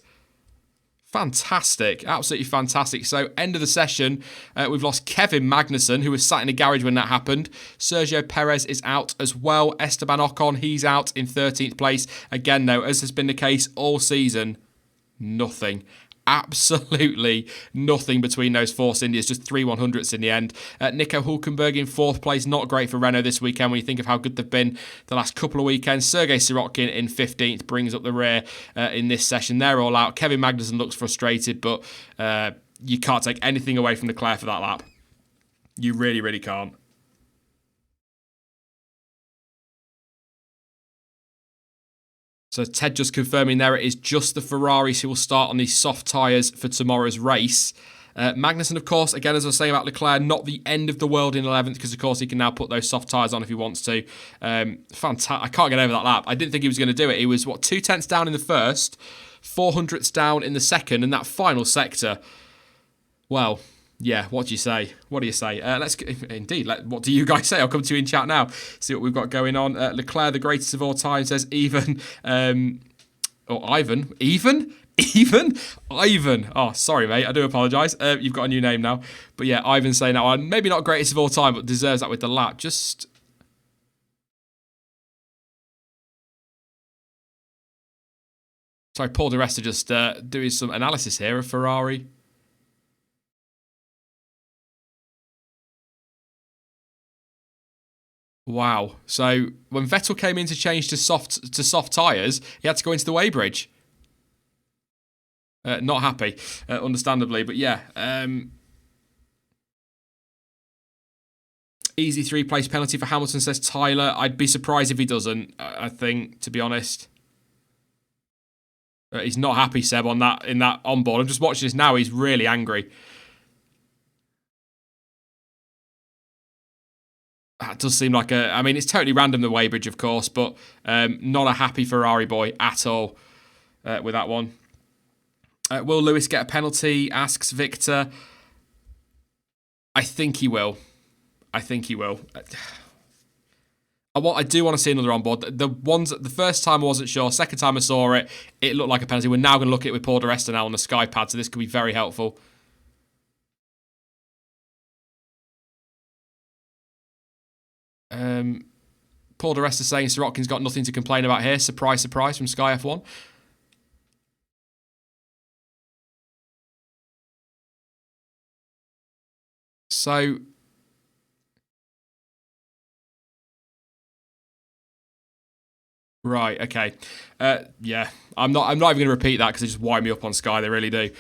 Fantastic. Absolutely fantastic. So, end of the session. We've lost Kevin Magnussen, who was sat in the garage when that happened. Sergio Perez is out as well. Esteban Ocon, he's out in 13th place. Again, though, as has been the case all season, nothing. Absolutely nothing between those Force Indias, just 3/100ths in the end. Nico Hulkenberg in 4th place, not great for Renault this weekend when you think of how good they've been the last couple of weekends. Sergei Sirotkin in 15th brings up the rear in this session. They're all out. Kevin Magnussen looks frustrated, but you can't take anything away from Leclerc for that lap. You really, really can't. So Ted just confirming there it is just the Ferraris who will start on these soft tyres for tomorrow's race. Magnussen, of course, again, as I was saying about Leclerc, not the end of the world in 11th, because, of course, he can now put those soft tyres on if he wants to. Fantastic. I can't get over that lap. I didn't think he was going to do it. He was, 2/10 down in the first, 400ths down in the second, and that final sector, well... Yeah, what do you say? What do you say? What do you guys say? I'll come to you in chat now. See what we've got going on. Leclerc, the greatest of all time, says Ivan. Ivan? Ivan. Oh, sorry, mate. I do apologise. You've got a new name now. But yeah, Ivan saying that one. Maybe not greatest of all time, but deserves that with the lap. Just... Sorry, Paul Di Resta just doing some analysis here of Ferrari. Wow. So when Vettel came in to change to soft tyres, he had to go into the weighbridge. Not happy, understandably. But yeah, easy 3-place penalty for Hamilton, says Tyler. I'd be surprised if he doesn't, I think, to be honest. He's not happy, Seb, in that onboard. I'm just watching this now. He's really angry. That does seem like I mean, it's totally random, the weighbridge, of course, but not a happy Ferrari boy at all with that one. Will Lewis get a penalty, asks Victor. I think he will. I do want to see another onboard. The first time I wasn't sure. Second time I saw it, it looked like a penalty. We're now going to look at it with Paul Di Resta now on the Sky Pad, so this could be very helpful. Paul Di Resta saying Sirotkin's got nothing to complain about here. Surprise, surprise from Sky F1. So... Right, okay. Yeah, I'm not even going to repeat that because they just wind me up on Sky. They really do.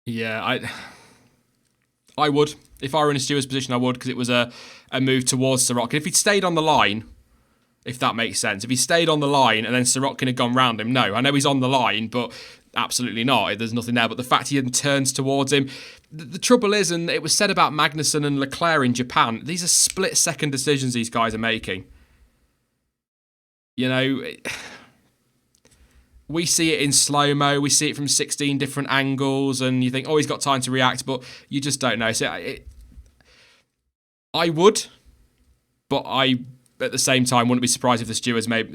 Yeah, I would. If I were in a steward's position, I would, because it was a move towards Sirotkin. If he'd stayed on the line, if that makes sense. If he stayed on the line and then Sirotkin had gone round him, no. I know he's on the line, but absolutely not. There's nothing there. But the fact he then turns towards him, the trouble is, and it was said about Magnussen and Leclerc in Japan, these are split-second decisions these guys are making. You know, we see it in slow-mo, we see it from 16 different angles, and you think, oh, he's got time to react, but you just don't know. So I would, but I, at the same time, wouldn't be surprised if the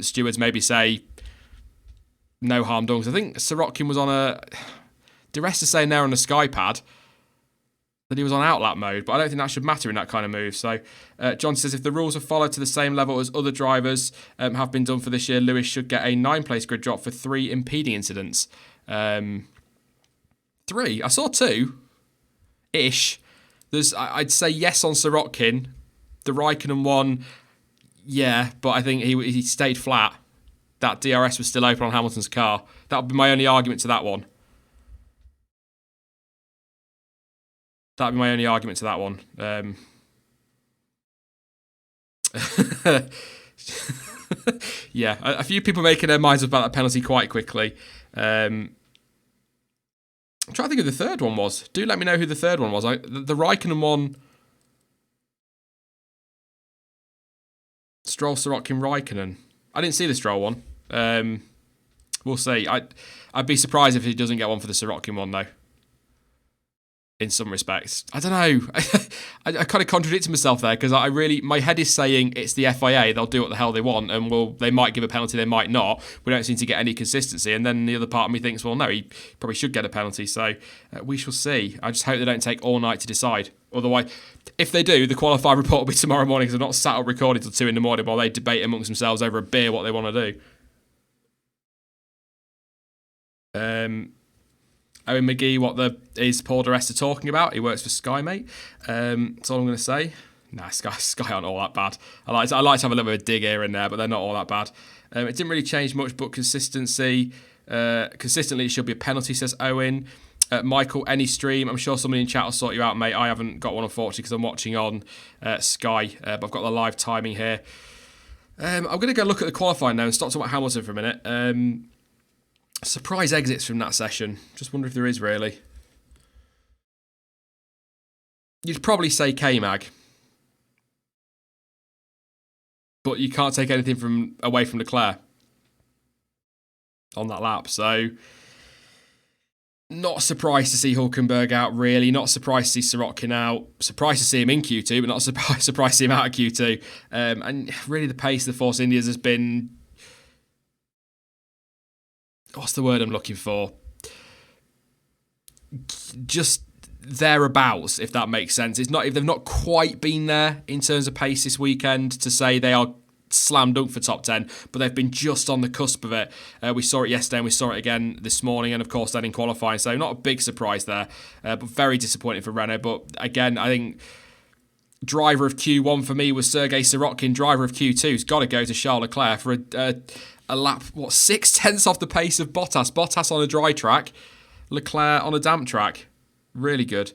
stewards maybe say, no harm done. Because I think Sirotkin was on a... The rest are saying there on the Sky pad that he was on outlap mode, but I don't think that should matter in that kind of move. So John says, if the rules are followed to the same level as other drivers have been done for this year, Lewis should get a 9-place grid drop for 3 impeding incidents. 3? I saw 2-ish. I'd say yes on Sirotkin. The Raikkonen one, yeah, but I think he stayed flat. That DRS was still open on Hamilton's car. That would be my only argument to that one. Yeah, a few people making their minds up about that penalty quite quickly. I'm trying to think who the third one was. Do let me know who the third one was. The Raikkonen one... Stroll, Sirotkin, Raikkonen. I didn't see the Stroll one. We'll see. I'd be surprised if he doesn't get one for the Sirotkin one, though. In some respects. I don't know. I kind of contradicted myself there because my head is saying it's the FIA. They'll do what the hell they want, and they might give a penalty, they might not. We don't seem to get any consistency. And then the other part of me thinks, well, no, he probably should get a penalty. So we shall see. I just hope they don't take all night to decide. Otherwise, if they do, the qualifying report will be tomorrow morning because they're not sat up recording till 2 in the morning while they debate amongst themselves over a beer what they want to do. Owen McGee, what is Paul di Resta talking about? He works for Sky, mate. That's all I'm going to say. Nah, Sky aren't all that bad. I like to have a little bit of a dig here and there, but they're not all that bad. It didn't really change much, but consistently it should be a penalty, says Owen. Michael, any stream. I'm sure somebody in chat will sort you out, mate. I haven't got one, unfortunately, because I'm watching on Sky, but I've got the live timing here. I'm going to go look at the qualifying now and stop talking about Hamilton for a minute. Surprise exits from that session. Just wonder if there is, really. You'd probably say K-Mag. But you can't take anything away from Leclerc on that lap. So, not surprised to see Hulkenberg out, really. Not surprised to see Sirotkin out. Surprised to see him in Q2, but not surprised to see him out of Q2. And really the pace of the Force Indias has been... What's the word I'm looking for? Just thereabouts, if that makes sense. They've not quite been there in terms of pace this weekend to say they are slam dunk for top 10, but they've been just on the cusp of it. We saw it yesterday and we saw it again this morning, and of course then in qualifying, so not a big surprise there, but very disappointing for Renault. But again, I think driver of Q1 for me was Sergei Sirotkin. Driver of Q2's got to go to Charles Leclerc for a lap, 6/10 off the pace of Bottas. Bottas on a dry track, Leclerc on a damp track. Really good.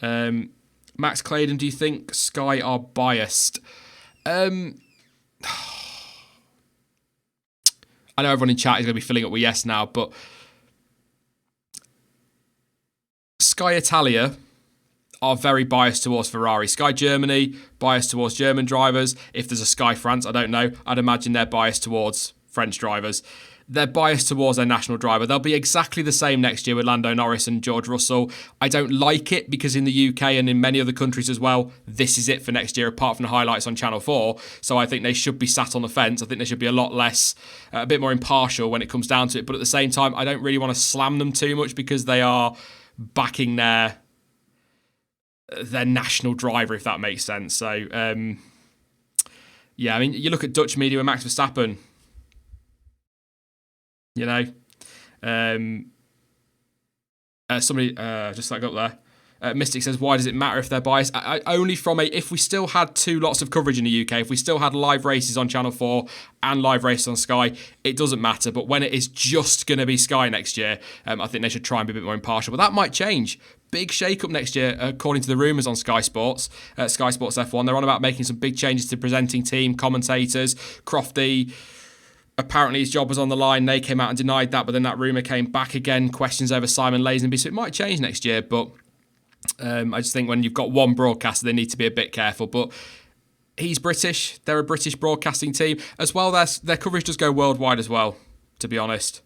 Max Claydon, do you think Sky are biased? I know everyone in chat is going to be filling up with yes now, but Sky Italia are very biased towards Ferrari. Sky Germany, biased towards German drivers. If there's a Sky France, I don't know. I'd imagine they're biased towards French drivers. They're biased towards their national driver. They'll be exactly the same next year with Lando Norris and George Russell. I don't like it because in the UK and in many other countries as well, this is it for next year, apart from the highlights on Channel 4. So I think they should be sat on the fence. I think they should be a bit more impartial when it comes down to it. But at the same time, I don't really want to slam them too much because they are backing their national driver, if that makes sense. So, yeah, I mean, you look at Dutch media with Max Verstappen, you know, somebody just like up there. Mystic says, why does it matter if they're biased? Only from if we still had 2 lots of coverage in the UK, if we still had live races on Channel 4 and live races on Sky, it doesn't matter. But when it is just going to be Sky next year, I think they should try and be a bit more impartial. But that might change. Big shake-up next year, according to the rumours on Sky Sports, Sky Sports F1. They're on about making some big changes to presenting team, commentators. Crofty apparently his job was on the line. They came out and denied that, but then that rumour came back again. Questions over Simon Lazenby, so it might change next year. But I just think when you've got one broadcaster, they need to be a bit careful. But he's British. They're a British broadcasting team as well. Their coverage does go worldwide as well, to be honest.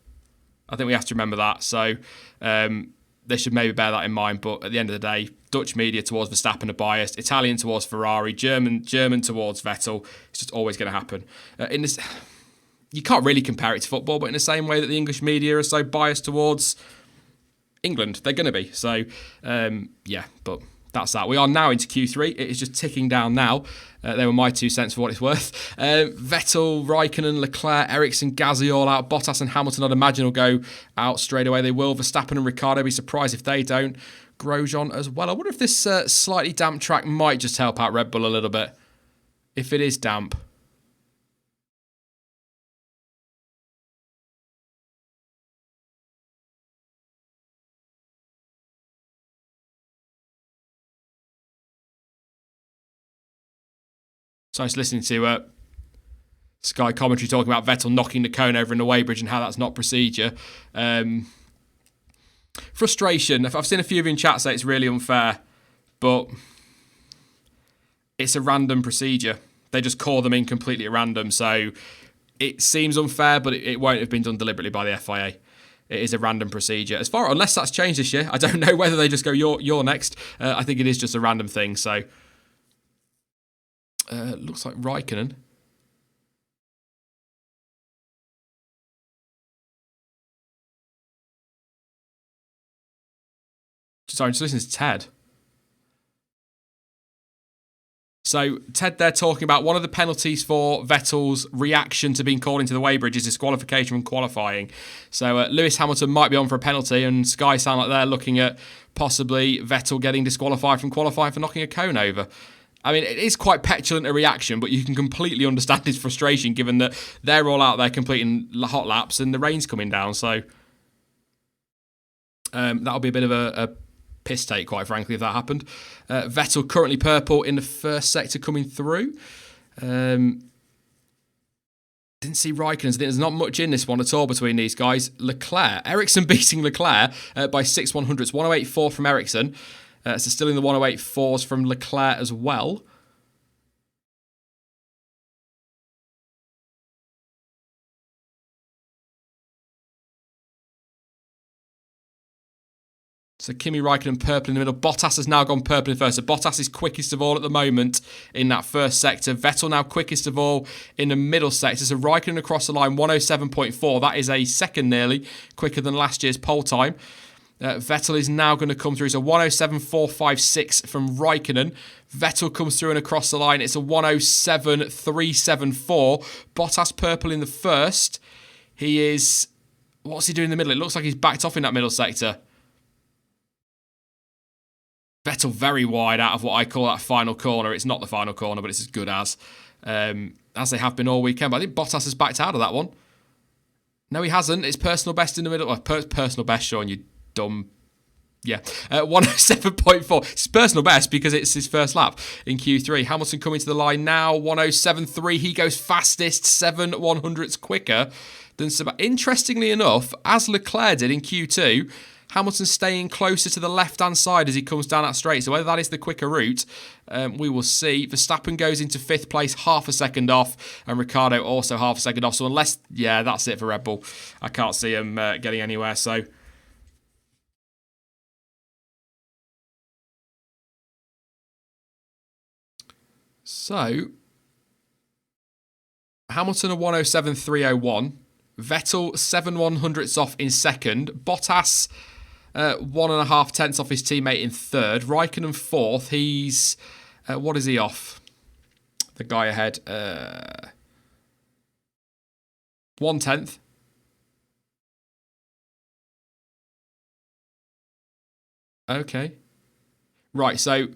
I think we have to remember that. So they should maybe bear that in mind. But at the end of the day, Dutch media towards Verstappen are biased. Italian towards Ferrari. German towards Vettel. It's just always going to happen. You can't really compare it to football, but in the same way that the English media are so biased towards England, they're going to be. So, but that's that. We are now into Q3. It is just ticking down now. They were my 2 cents for what it's worth. Vettel, Raikkonen, Leclerc, Ericsson, Gasly all out. Bottas and Hamilton, I'd imagine, will go out straight away. They will. Verstappen and Ricciardo, be surprised if they don't. Grosjean as well. I wonder if this slightly damp track might just help out Red Bull a little bit. If it is damp. So I was listening to Sky commentary talking about Vettel knocking the cone over in the weighbridge and how that's not procedure. Frustration. I've seen a few of you in chat say it's really unfair, but it's a random procedure. They just call them in completely at random. So it seems unfair, but it won't have been done deliberately by the FIA. It is a random procedure. Unless that's changed this year, I don't know whether they just go, you're next. I think it is just a random thing. So looks like Raikkonen. Sorry, just listen to Ted. So Ted, they're talking about one of the penalties for Vettel's reaction to being called into the weighbridge is disqualification from qualifying. So Lewis Hamilton might be on for a penalty, and Sky sound like they're looking at possibly Vettel getting disqualified from qualifying for knocking a cone over. I mean, it is quite petulant a reaction, but you can completely understand his frustration given that they're all out there completing hot laps and the rain's coming down. So that'll be a bit of a piss take, quite frankly, if that happened. Vettel currently purple in the first sector coming through. Didn't see Raikkonen's. There's not much in this one at all between these guys. Leclerc. Ericsson beating Leclerc by 6/100ths. 108.4 from Ericsson. So still in the 108.4s from Leclerc as well. So Kimi Raikkonen purple in the middle. Bottas has now gone purple in first. So Bottas is quickest of all at the moment in that first sector. Vettel now quickest of all in the middle sector. So Raikkonen across the line, 107.4. That is a second nearly quicker than last year's pole time. Vettel is now going to come through. So 107.456 from Raikkonen. Vettel comes through and across the line. It's a 107.374. Bottas purple in the first. What's he doing in the middle? It looks like he's backed off in that middle sector. Vettel very wide out of what I call that final corner. It's not the final corner, but it's as good as they have been all weekend. But I think Bottas has backed out of that one. No, he hasn't. It's personal best in the middle. Well, personal best, Sean, you dumb. Yeah, 107.4. It's personal best because it's his first lap in Q3. Hamilton coming to the line now, 107.3. He goes fastest, 7/100ths quicker than Sebastian. Interestingly enough, as Leclerc did in Q2, Hamilton staying closer to the left-hand side as he comes down that straight. So whether that is the quicker route, we will see. Verstappen goes into 5th place, half a second off, and Ricciardo also half a second off. So that's it for Red Bull. I can't see him getting anywhere. So Hamilton a 107.301. Vettel 7/100ths off in second. Bottas 1.5 tenths off his teammate in third. Raikkonen fourth. He's what is he off? The guy ahead. 1/10. Okay. Right, so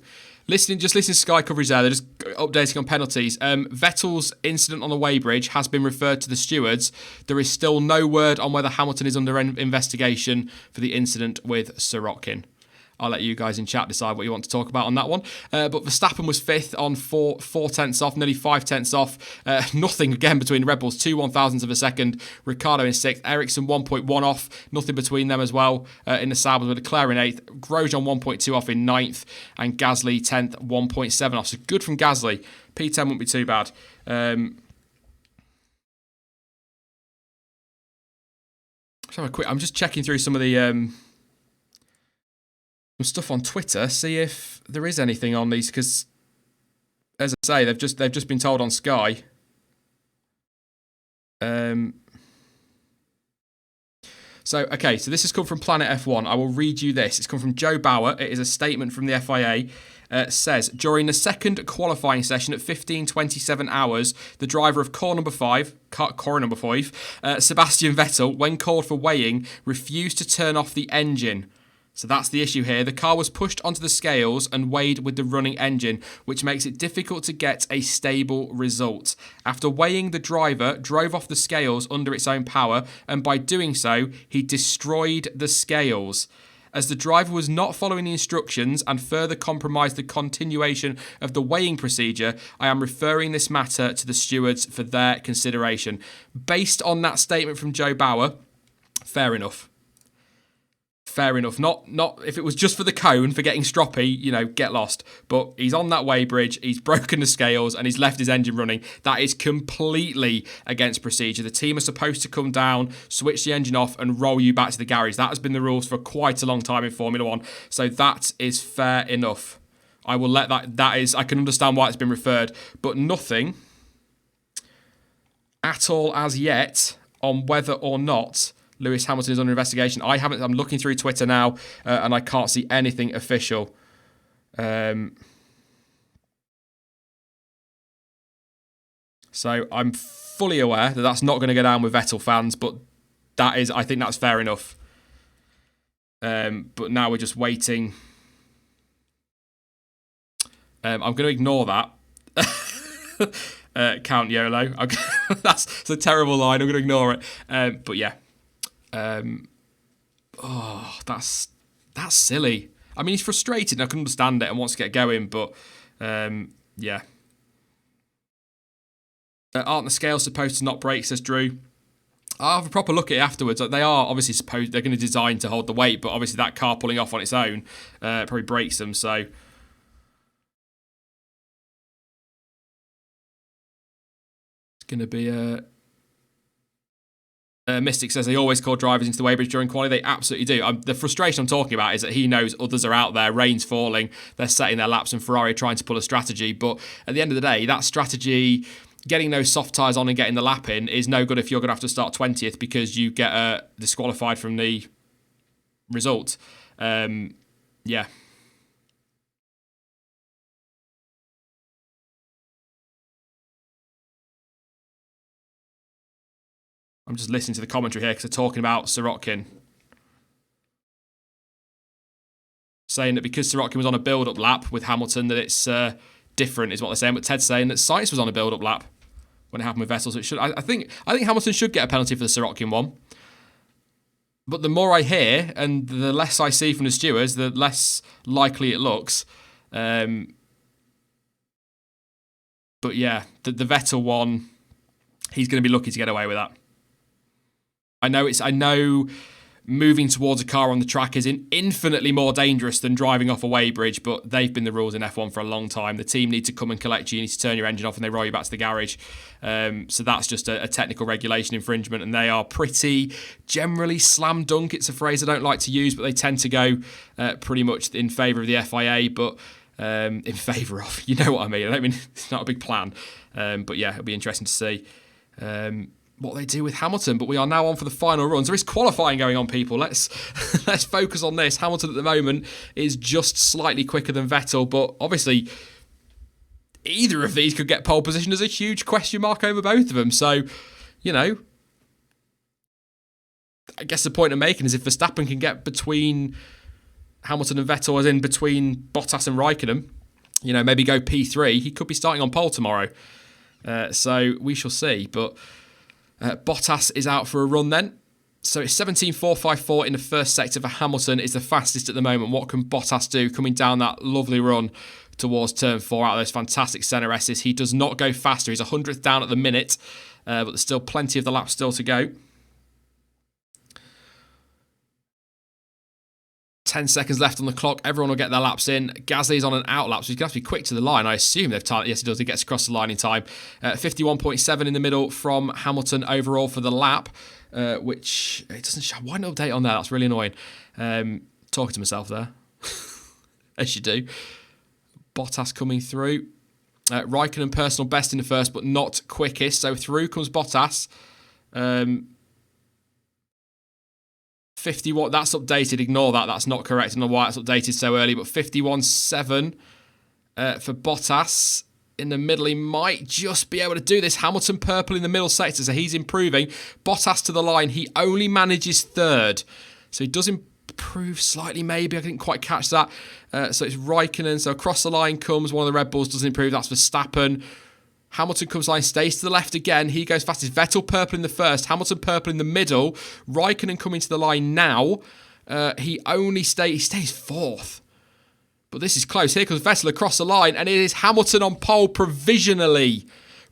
listening to Sky coverage there, they're just updating on penalties. Vettel's incident on the weighbridge has been referred to the stewards. There is still no word on whether Hamilton is under investigation for the incident with Sirotkin. I'll let you guys in chat decide what you want to talk about on that one. But Verstappen was 5th on 4 tenths off, nearly 5 tenths off. Nothing again between Red Bulls, 2/1000ths of a second. Ricciardo in 6th, Ericsson 1.1 off, nothing between them as well in the Sabres, with Leclerc in 8th, Grosjean 1.2 off in 9th, and Gasly 10th, 1.7 off. So good from Gasly. P10 wouldn't be too bad. I'm just checking through some of the some stuff on Twitter, see if there is anything on these, because as I say, they've just been told on Sky. So this has come from Planet F1. I will read you this. It's come from Joe Bauer. It is a statement from the FIA. Says, during the second qualifying session at 15:27 hours, the driver of car number 5, Sebastian Vettel, when called for weighing, refused to turn off the engine. So that's the issue here. The car was pushed onto the scales and weighed with the running engine, which makes it difficult to get a stable result. After weighing, the driver drove off the scales under its own power, and by doing so, he destroyed the scales. As the driver was not following the instructions and further compromised the continuation of the weighing procedure, I am referring this matter to the stewards for their consideration. Based on that statement from Joe Bauer, fair enough. Fair enough. Not if it was just for the cone, for getting stroppy, get lost. But he's on that weigh bridge, he's broken the scales, and he's left his engine running. That is completely against procedure. The team are supposed to come down, switch the engine off, and roll you back to the garage. That has been the rules for quite a long time in Formula One. So that is fair enough. I will let I can understand why it's been referred, but nothing at all as yet on whether or not Lewis Hamilton is under investigation. I'm looking through Twitter now, and I can't see anything official. So I'm fully aware that that's not going to go down with Vettel fans, but I think that's fair enough. But now we're just waiting. I'm going to ignore that. Count YOLO. That's a terrible line. I'm going to ignore it. But yeah. That's silly. I mean, he's frustrated and I can understand it and wants to get going, but yeah. Aren't the scales supposed to not break, says Drew? I'll have a proper look at it afterwards. They are obviously they're going to design to hold the weight, but obviously that car pulling off on its own probably breaks them, so it's going to be Mystic says they always call drivers into the weighbridge during quality. They absolutely do. The frustration I'm talking about is that he knows others are out there, rain's falling, they're setting their laps, and Ferrari are trying to pull a strategy. But at the end of the day, that strategy, getting those soft tyres on and getting the lap in, is no good if you're going to have to start 20th because you get disqualified from the result. Yeah. I'm just listening to the commentary here because they're talking about Sirotkin. Saying that because Sirotkin was on a build-up lap with Hamilton, that it's different, is what they're saying. But Ted's saying that Sainz was on a build-up lap when it happened with Vettel. So it should. I think Hamilton should get a penalty for the Sirotkin one. But the more I hear and the less I see from the stewards, the less likely it looks. But yeah, the Vettel one, he's going to be lucky to get away with that. I know moving towards a car on the track is infinitely more dangerous than driving off a weighbridge, but they've been the rules in F1 for a long time. The team need to come and collect you. You need to turn your engine off and they roll you back to the garage. So that's just a technical regulation infringement, and they are pretty generally slam dunk. It's a phrase I don't like to use, but they tend to go pretty much in favour of the FIA, but in favour of, you know what I mean. I don't mean it's not a big plan, but yeah, it'll be interesting to see what they do with Hamilton. But we are now on for the final runs. There is qualifying going on, people. Let's focus on this. Hamilton at the moment is just slightly quicker than Vettel, but obviously either of these could get pole position. There's a huge question mark over both of them. So, I guess the point I'm making is if Verstappen can get between Hamilton and Vettel, as in between Bottas and Raikkonen, maybe go P3, he could be starting on pole tomorrow. So we shall see. But Bottas is out for a run then. So it's 17.454 in the first sector for Hamilton, is the fastest at the moment. What can Bottas do coming down that lovely run towards turn 4 out of those fantastic centre S's? He does not go faster. He's 100th down at the minute, but there's still plenty of the lap still to go. 10 seconds left on the clock. Everyone will get their laps in. Gasly's on an out lap, so he's going to have to be quick to the line. I assume they've timed. Yes, he does. He gets across the line in time. 51.7 in the middle from Hamilton overall for the lap, which it doesn't show. Why no update on that? That's really annoying. Talking to myself there, as you do. Bottas coming through. Raikkonen personal best in the first, but not quickest. So through comes Bottas. 51, that's updated, ignore that, that's not correct. I don't know why it's updated so early, but 51.7 for Bottas. In the middle, he might just be able to do this. Hamilton purple in the middle sector, so he's improving. Bottas to the line, he only manages third. So he does improve slightly, maybe, I didn't quite catch that. So it's Raikkonen, so across the line comes one of the Red Bulls, doesn't improve, that's Verstappen. Hamilton comes line, stays to the left again. He goes fastest. Vettel purple in the first. Hamilton purple in the middle. Raikkonen coming to the line now. He stays fourth. But this is close. Here comes Vettel across the line, and it is Hamilton on pole provisionally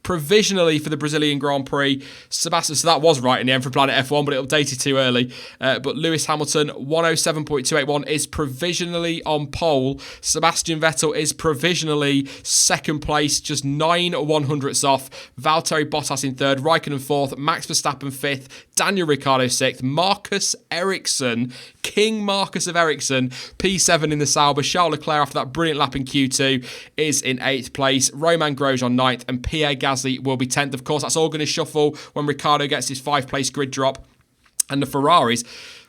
for the Brazilian Grand Prix. Sebastian, so that was right in the end for Planet F1, but it updated too early. But Lewis Hamilton, 107.281, is provisionally on pole. Sebastian Vettel is provisionally second place, just 9 100ths off. Valtteri Bottas in third, Raikkonen fourth, Max Verstappen fifth, Daniel Ricciardo sixth, Marcus Ericsson, King Marcus of Ericsson, P7 in the Sauber. Charles Leclerc, after that brilliant lap in Q2, is in 8th place. Romain Grosjean 9th, and Pierre Gasly will be 10th. Of course, that's all going to shuffle when Ricciardo gets his 5th place grid drop. And the Ferraris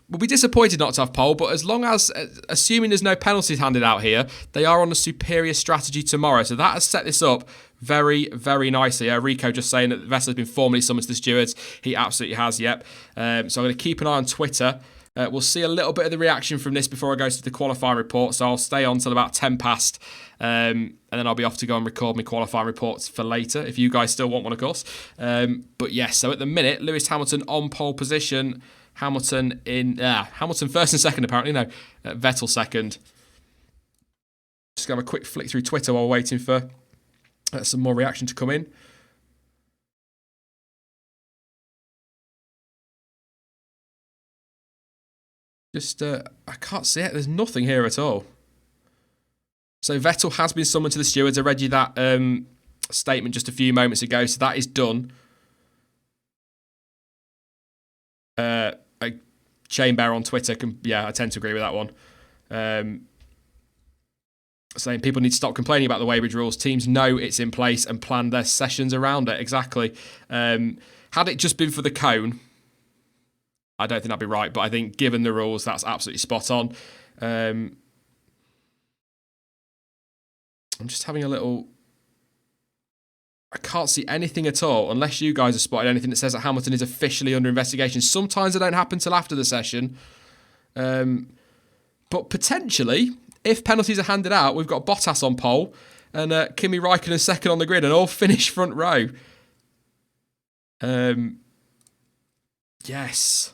will be disappointed not to have pole, but as long as, assuming there's no penalties handed out here, they are on a superior strategy tomorrow. So that has set this up very, very nicely. Rico just saying that Vettel has been formally summoned to the stewards. He absolutely has, yep. So I'm going to keep an eye on Twitter. We'll see a little bit of the reaction from this before I go to the qualifying report, so I'll stay on till about 10 past, and then I'll be off to go and record my qualifying reports for later, if you guys still want one, of course. But yes, so at the minute, Lewis Hamilton on pole position, Hamilton first and second apparently, no, Vettel second. Just going to have a quick flick through Twitter while waiting for some more reaction to come in. Just, I can't see it. There's nothing here at all. So Vettel has been summoned to the stewards. I read you that statement just a few moments ago, so that is done. Shane Bear on Twitter, I tend to agree with that one. Saying people need to stop complaining about the weighbridge rules. Teams know it's in place and plan their sessions around it. Exactly. Had it just been for the cone, I don't think that'd be right, but I think given the rules, that's absolutely spot on. I'm just having a little... I can't see anything at all, unless you guys have spotted anything that says that Hamilton is officially under investigation. Sometimes they don't happen till after the session. But potentially, if penalties are handed out, we've got Bottas on pole and Kimi Raikkonen second on the grid and all finish front row. Yes.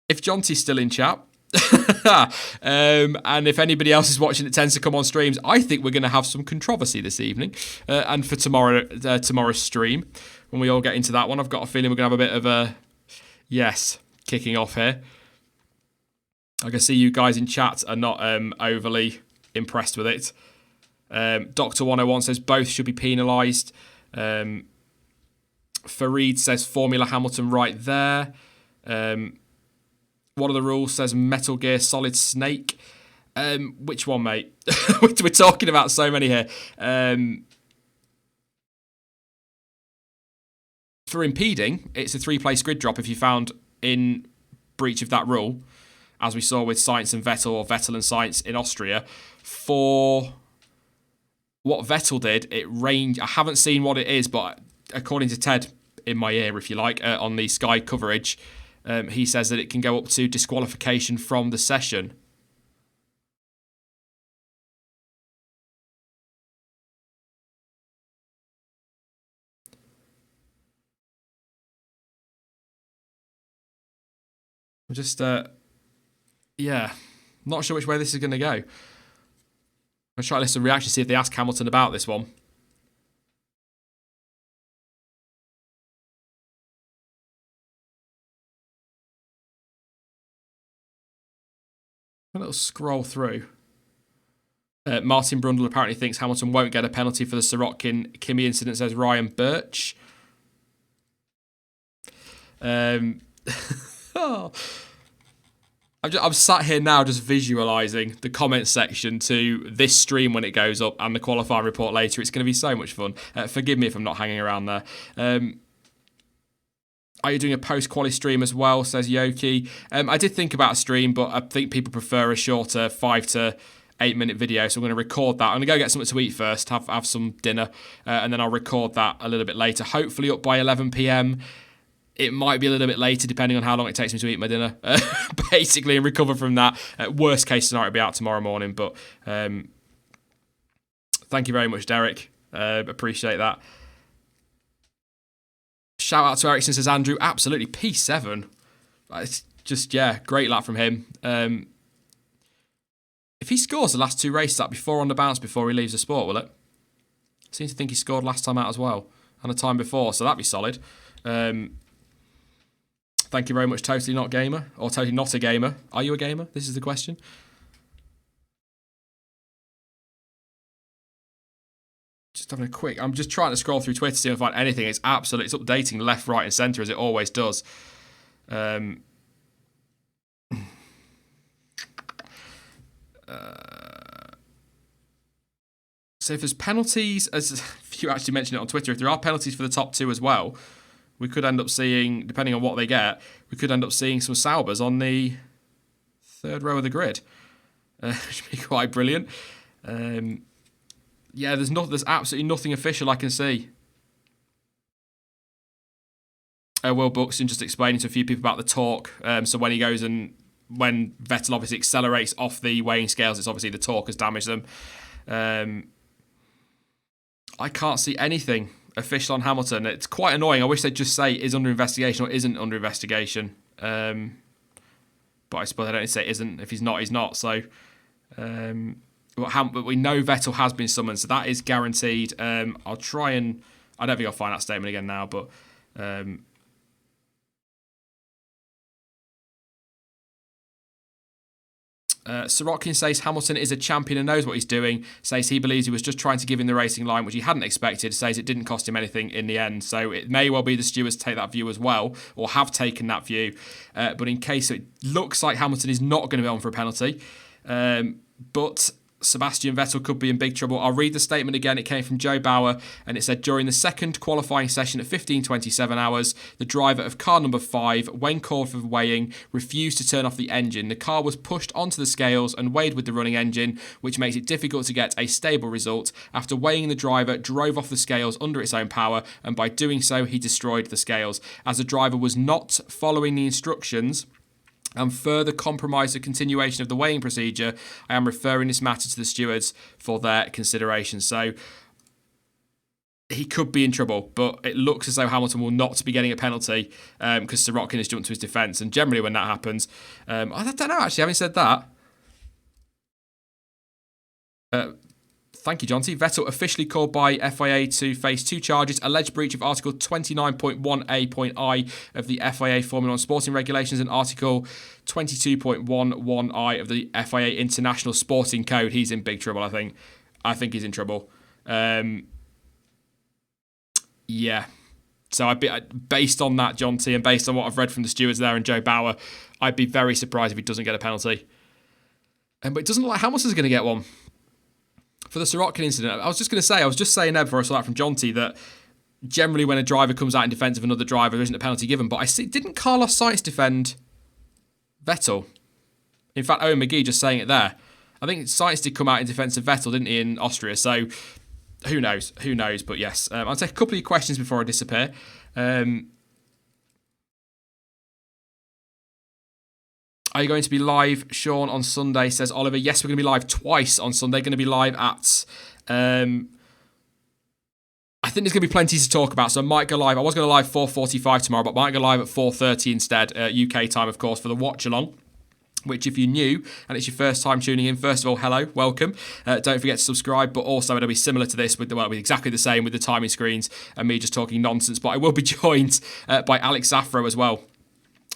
If Jonty's still in chat, and if anybody else is watching that tends to come on streams, I think we're going to have some controversy this evening, and for tomorrow's stream, when we all get into that one, I've got a feeling we're going to have a bit of a, kicking off here. I can see you guys in chat are not overly impressed with it. Dr. 101 says both should be penalised. Fareed says Formula Hamilton right there. One of the rules says Metal Gear Solid Snake. Which one, mate? We're talking about so many here. For impeding, it's a 3-place grid drop if you found in breach of that rule, as we saw with Sainz and Vettel, or Vettel and Sainz in Austria. For what Vettel did, it ranged... I haven't seen what it is, but according to Ted, in my ear, if you like, on the Sky coverage, he says that it can go up to disqualification from the session. I'm just, yeah, not sure which way this is going to go. I'm going to try to listen to reactions, see if they ask Hamilton about this one. A little scroll through. Martin Brundle apparently thinks Hamilton won't get a penalty for the Sirotkin-Kimi incident, says Ryan Birch. Oh. I'm sat here now just visualising the comment section to this stream when it goes up and the qualifying report later. It's going to be so much fun. Forgive me if I'm not hanging around there. Are you doing a post-quali stream as well, says Yoki. I did think about a stream, but I think people prefer a shorter 5 to 8 minute video, so I'm going to record that. I'm going to go get something to eat first, have some dinner, and then I'll record that a little bit later, hopefully up by 11 p.m. It might be a little bit later, depending on how long it takes me to eat my dinner, basically, and recover from that. Worst case scenario, it'll be out tomorrow morning, but thank you very much, Derek. Appreciate that. Shout out to Ericsson, says Andrew. Absolutely, P7. It's just, yeah, great lap from him. If he scores the last 2 races, that'd be 4 on the bounce before he leaves the sport, will it? Seems to think he scored last time out as well, and the time before, so that'd be solid. Thank you very much, Totally Not Gamer, or Totally Not a Gamer. Are you a gamer? This is the question. Just having a quick... I'm just trying to scroll through Twitter to see if I find anything. It's absolutely... It's updating left, right and centre, as it always does. So if there's penalties, as you actually mentioned it on Twitter, if there are penalties for the top 2 as well, we could end up seeing, depending on what they get, we could end up seeing some Saubers on the 3rd row of the grid. Which would be quite brilliant. Yeah, there's absolutely nothing official I can see. Will Buxton just explaining to a few people about the torque. So when he goes and when Vettel obviously accelerates off the weighing scales, it's obviously the torque has damaged them. I can't see anything official on Hamilton. It's quite annoying. I wish they'd just say is under investigation or isn't under investigation. But I suppose I don't say isn't. If he's not, he's not. So, but we know Vettel has been summoned, so that is guaranteed. I'll try and... I don't think I'll find that statement again now, but... Sirotkin says Hamilton is a champion and knows what he's doing, says he believes he was just trying to give him the racing line, which he hadn't expected, says it didn't cost him anything in the end. So it may well be the stewards take that view as well, or have taken that view. But in case it looks like Hamilton is not going to be on for a penalty, but Sebastian Vettel could be in big trouble. I'll read the statement again. It came from Joe Bauer, and it said, during the second qualifying session at 15:27 hours, the driver of car number 5, when called for weighing, refused to turn off the engine. The car was pushed onto the scales and weighed with the running engine, which makes it difficult to get a stable result. After weighing, the driver drove off the scales under its own power, and by doing so, he destroyed the scales. As the driver was not following the instructions and further compromise the continuation of the weighing procedure, I am referring this matter to the stewards for their consideration. So he could be in trouble, but it looks as though Hamilton will not be getting a penalty because Sirotkin has jumped to his defence. And generally when that happens, I don't know actually, having said that, thank you, John T. Vettel officially called by FIA to face 2 charges: alleged breach of Article 29.1a.I of the FIA Formula 1 Sporting Regulations and Article 22.11i of the FIA International Sporting Code. He's in big trouble, I think. I think he's in trouble. Yeah. So based on that, John T, and based on what I've read from the stewards there and Joe Bauer, I'd be very surprised if he doesn't get a penalty. But it doesn't look like Hamilton's going to get one. For the Sirotkin incident, I was just saying there before I saw that from John T, that generally when a driver comes out in defence of another driver, there isn't a penalty given. But I see, didn't Carlos Sainz defend Vettel? In fact, Owen McGee just saying it there. I think Sainz did come out in defence of Vettel, didn't he, in Austria? So who knows? Who knows? But yes, I'll take a couple of your questions before I disappear. Are you going to be live, Sean, on Sunday, says Oliver. Yes, we're going to be live twice on Sunday. Going to be live at... I I think there's going to be plenty to talk about, so I might go live. I was going to live 4:45 tomorrow, but I might go live at 4:30 instead, UK time, of course, for the Watchalong. Which, if you're new and it's your first time tuning in, first of all, hello, welcome. Don't forget to subscribe, but also it'll be similar to this, with exactly the same with the timing screens and me just talking nonsense. But I will be joined by Alex Zaffro as well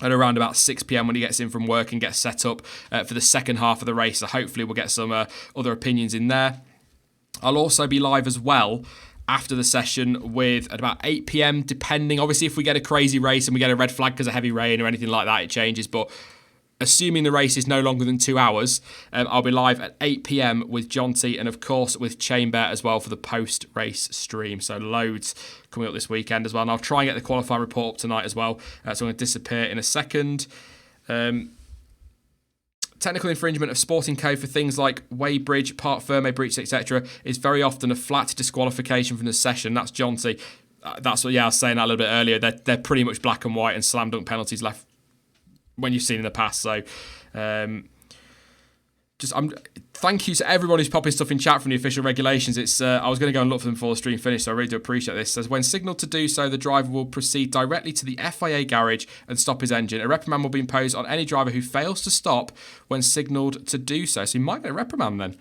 at around about 6 p.m. when he gets in from work and gets set up for the second half of the race. So hopefully we'll get some other opinions in there. I'll also be live as well after the session at about 8 p.m, depending. Obviously, if we get a crazy race and we get a red flag because of heavy rain or anything like that, it changes. But assuming the race is no longer than 2 hours, I'll be live at 8 p.m. with Jonty and, of course, with Chamber as well for the post-race stream. So loads coming up this weekend as well. And I'll try and get the qualifying report up tonight as well. So I'm going to disappear in a second. Technical infringement of sporting code for things like weighbridge, part firme breach, etc. is very often a flat disqualification from the session. That's Jonty. That's what, I was saying that a little bit earlier. They're pretty much black and white and slam dunk penalties left when you've seen in the past. So thank you to everyone who's popping stuff in chat from the official regulations. I was going to go and look for them before the stream finished, so I really do appreciate this. It says, when signalled to do so, the driver will proceed directly to the FIA garage and stop his engine. A reprimand will be imposed on any driver who fails to stop when signalled to do so. So he might get a reprimand then.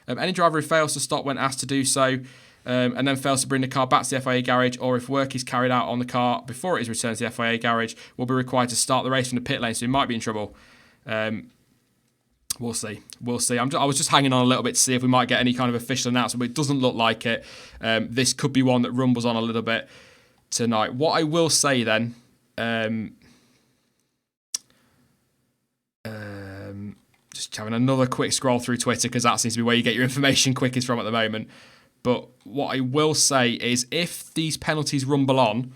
Any driver who fails to stop when asked to do so and then fails to bring the car back to the FIA garage, or if work is carried out on the car before it is returned to the FIA garage, will be required to start the race from the pit lane, so he might be in trouble. We'll see. I was just hanging on a little bit to see if we might get any kind of official announcement, but it doesn't look like it. This could be one that rumbles on a little bit tonight. What I will say then, just having another quick scroll through Twitter, because that seems to be where you get your information quickest from at the moment. But what I will say is, if these penalties rumble on,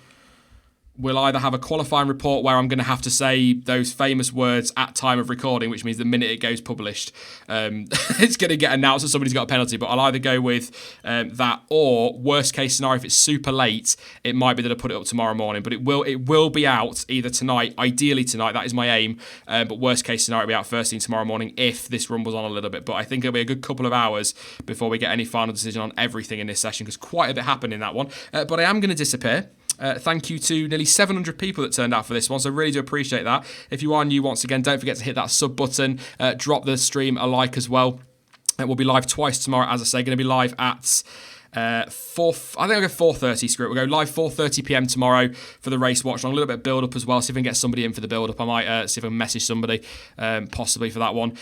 we'll either have a qualifying report where I'm going to have to say those famous words at time of recording, which means the minute it goes published, it's going to get announced that somebody's got a penalty. But I'll either go with that, or worst case scenario, if it's super late, it might be that I put it up tomorrow morning. But it will be out either tonight, ideally tonight, that is my aim. But worst case scenario, it'll be out first thing tomorrow morning if this rumbles on a little bit. But I think it'll be a good couple of hours before we get any final decision on everything in this session, because quite a bit happened in that one. But I am going to disappear. Thank you to nearly 700 people that turned out for this one, so really do appreciate that. If you are new, once again, don't forget to hit that sub button, drop the stream a like as well. We'll be live twice tomorrow, as I say. Going to be live at 4:30. Screw it. We'll go live 4:30 p.m. tomorrow for the race watch. A little bit of build up as well. See if we can get somebody in for the build up. I might see if I can message somebody possibly for that one.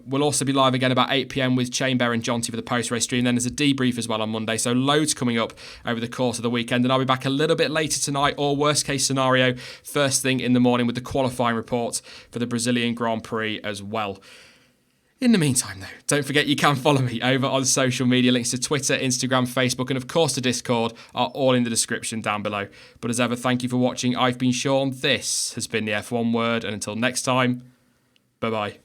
We'll also be live again about 8 p.m. with Chamber and Jonty for the post race stream. Then there's a debrief as well on Monday. So loads coming up over the course of the weekend. And I'll be back a little bit later tonight, or worst case scenario, first thing in the morning with the qualifying report for the Brazilian Grand Prix as well. In the meantime, though, don't forget you can follow me over on social media. Links to Twitter, Instagram, Facebook, and of course to Discord are all in the description down below. But as ever, thank you for watching. I've been Sean. This has been the F1 Word. And until next time, bye-bye.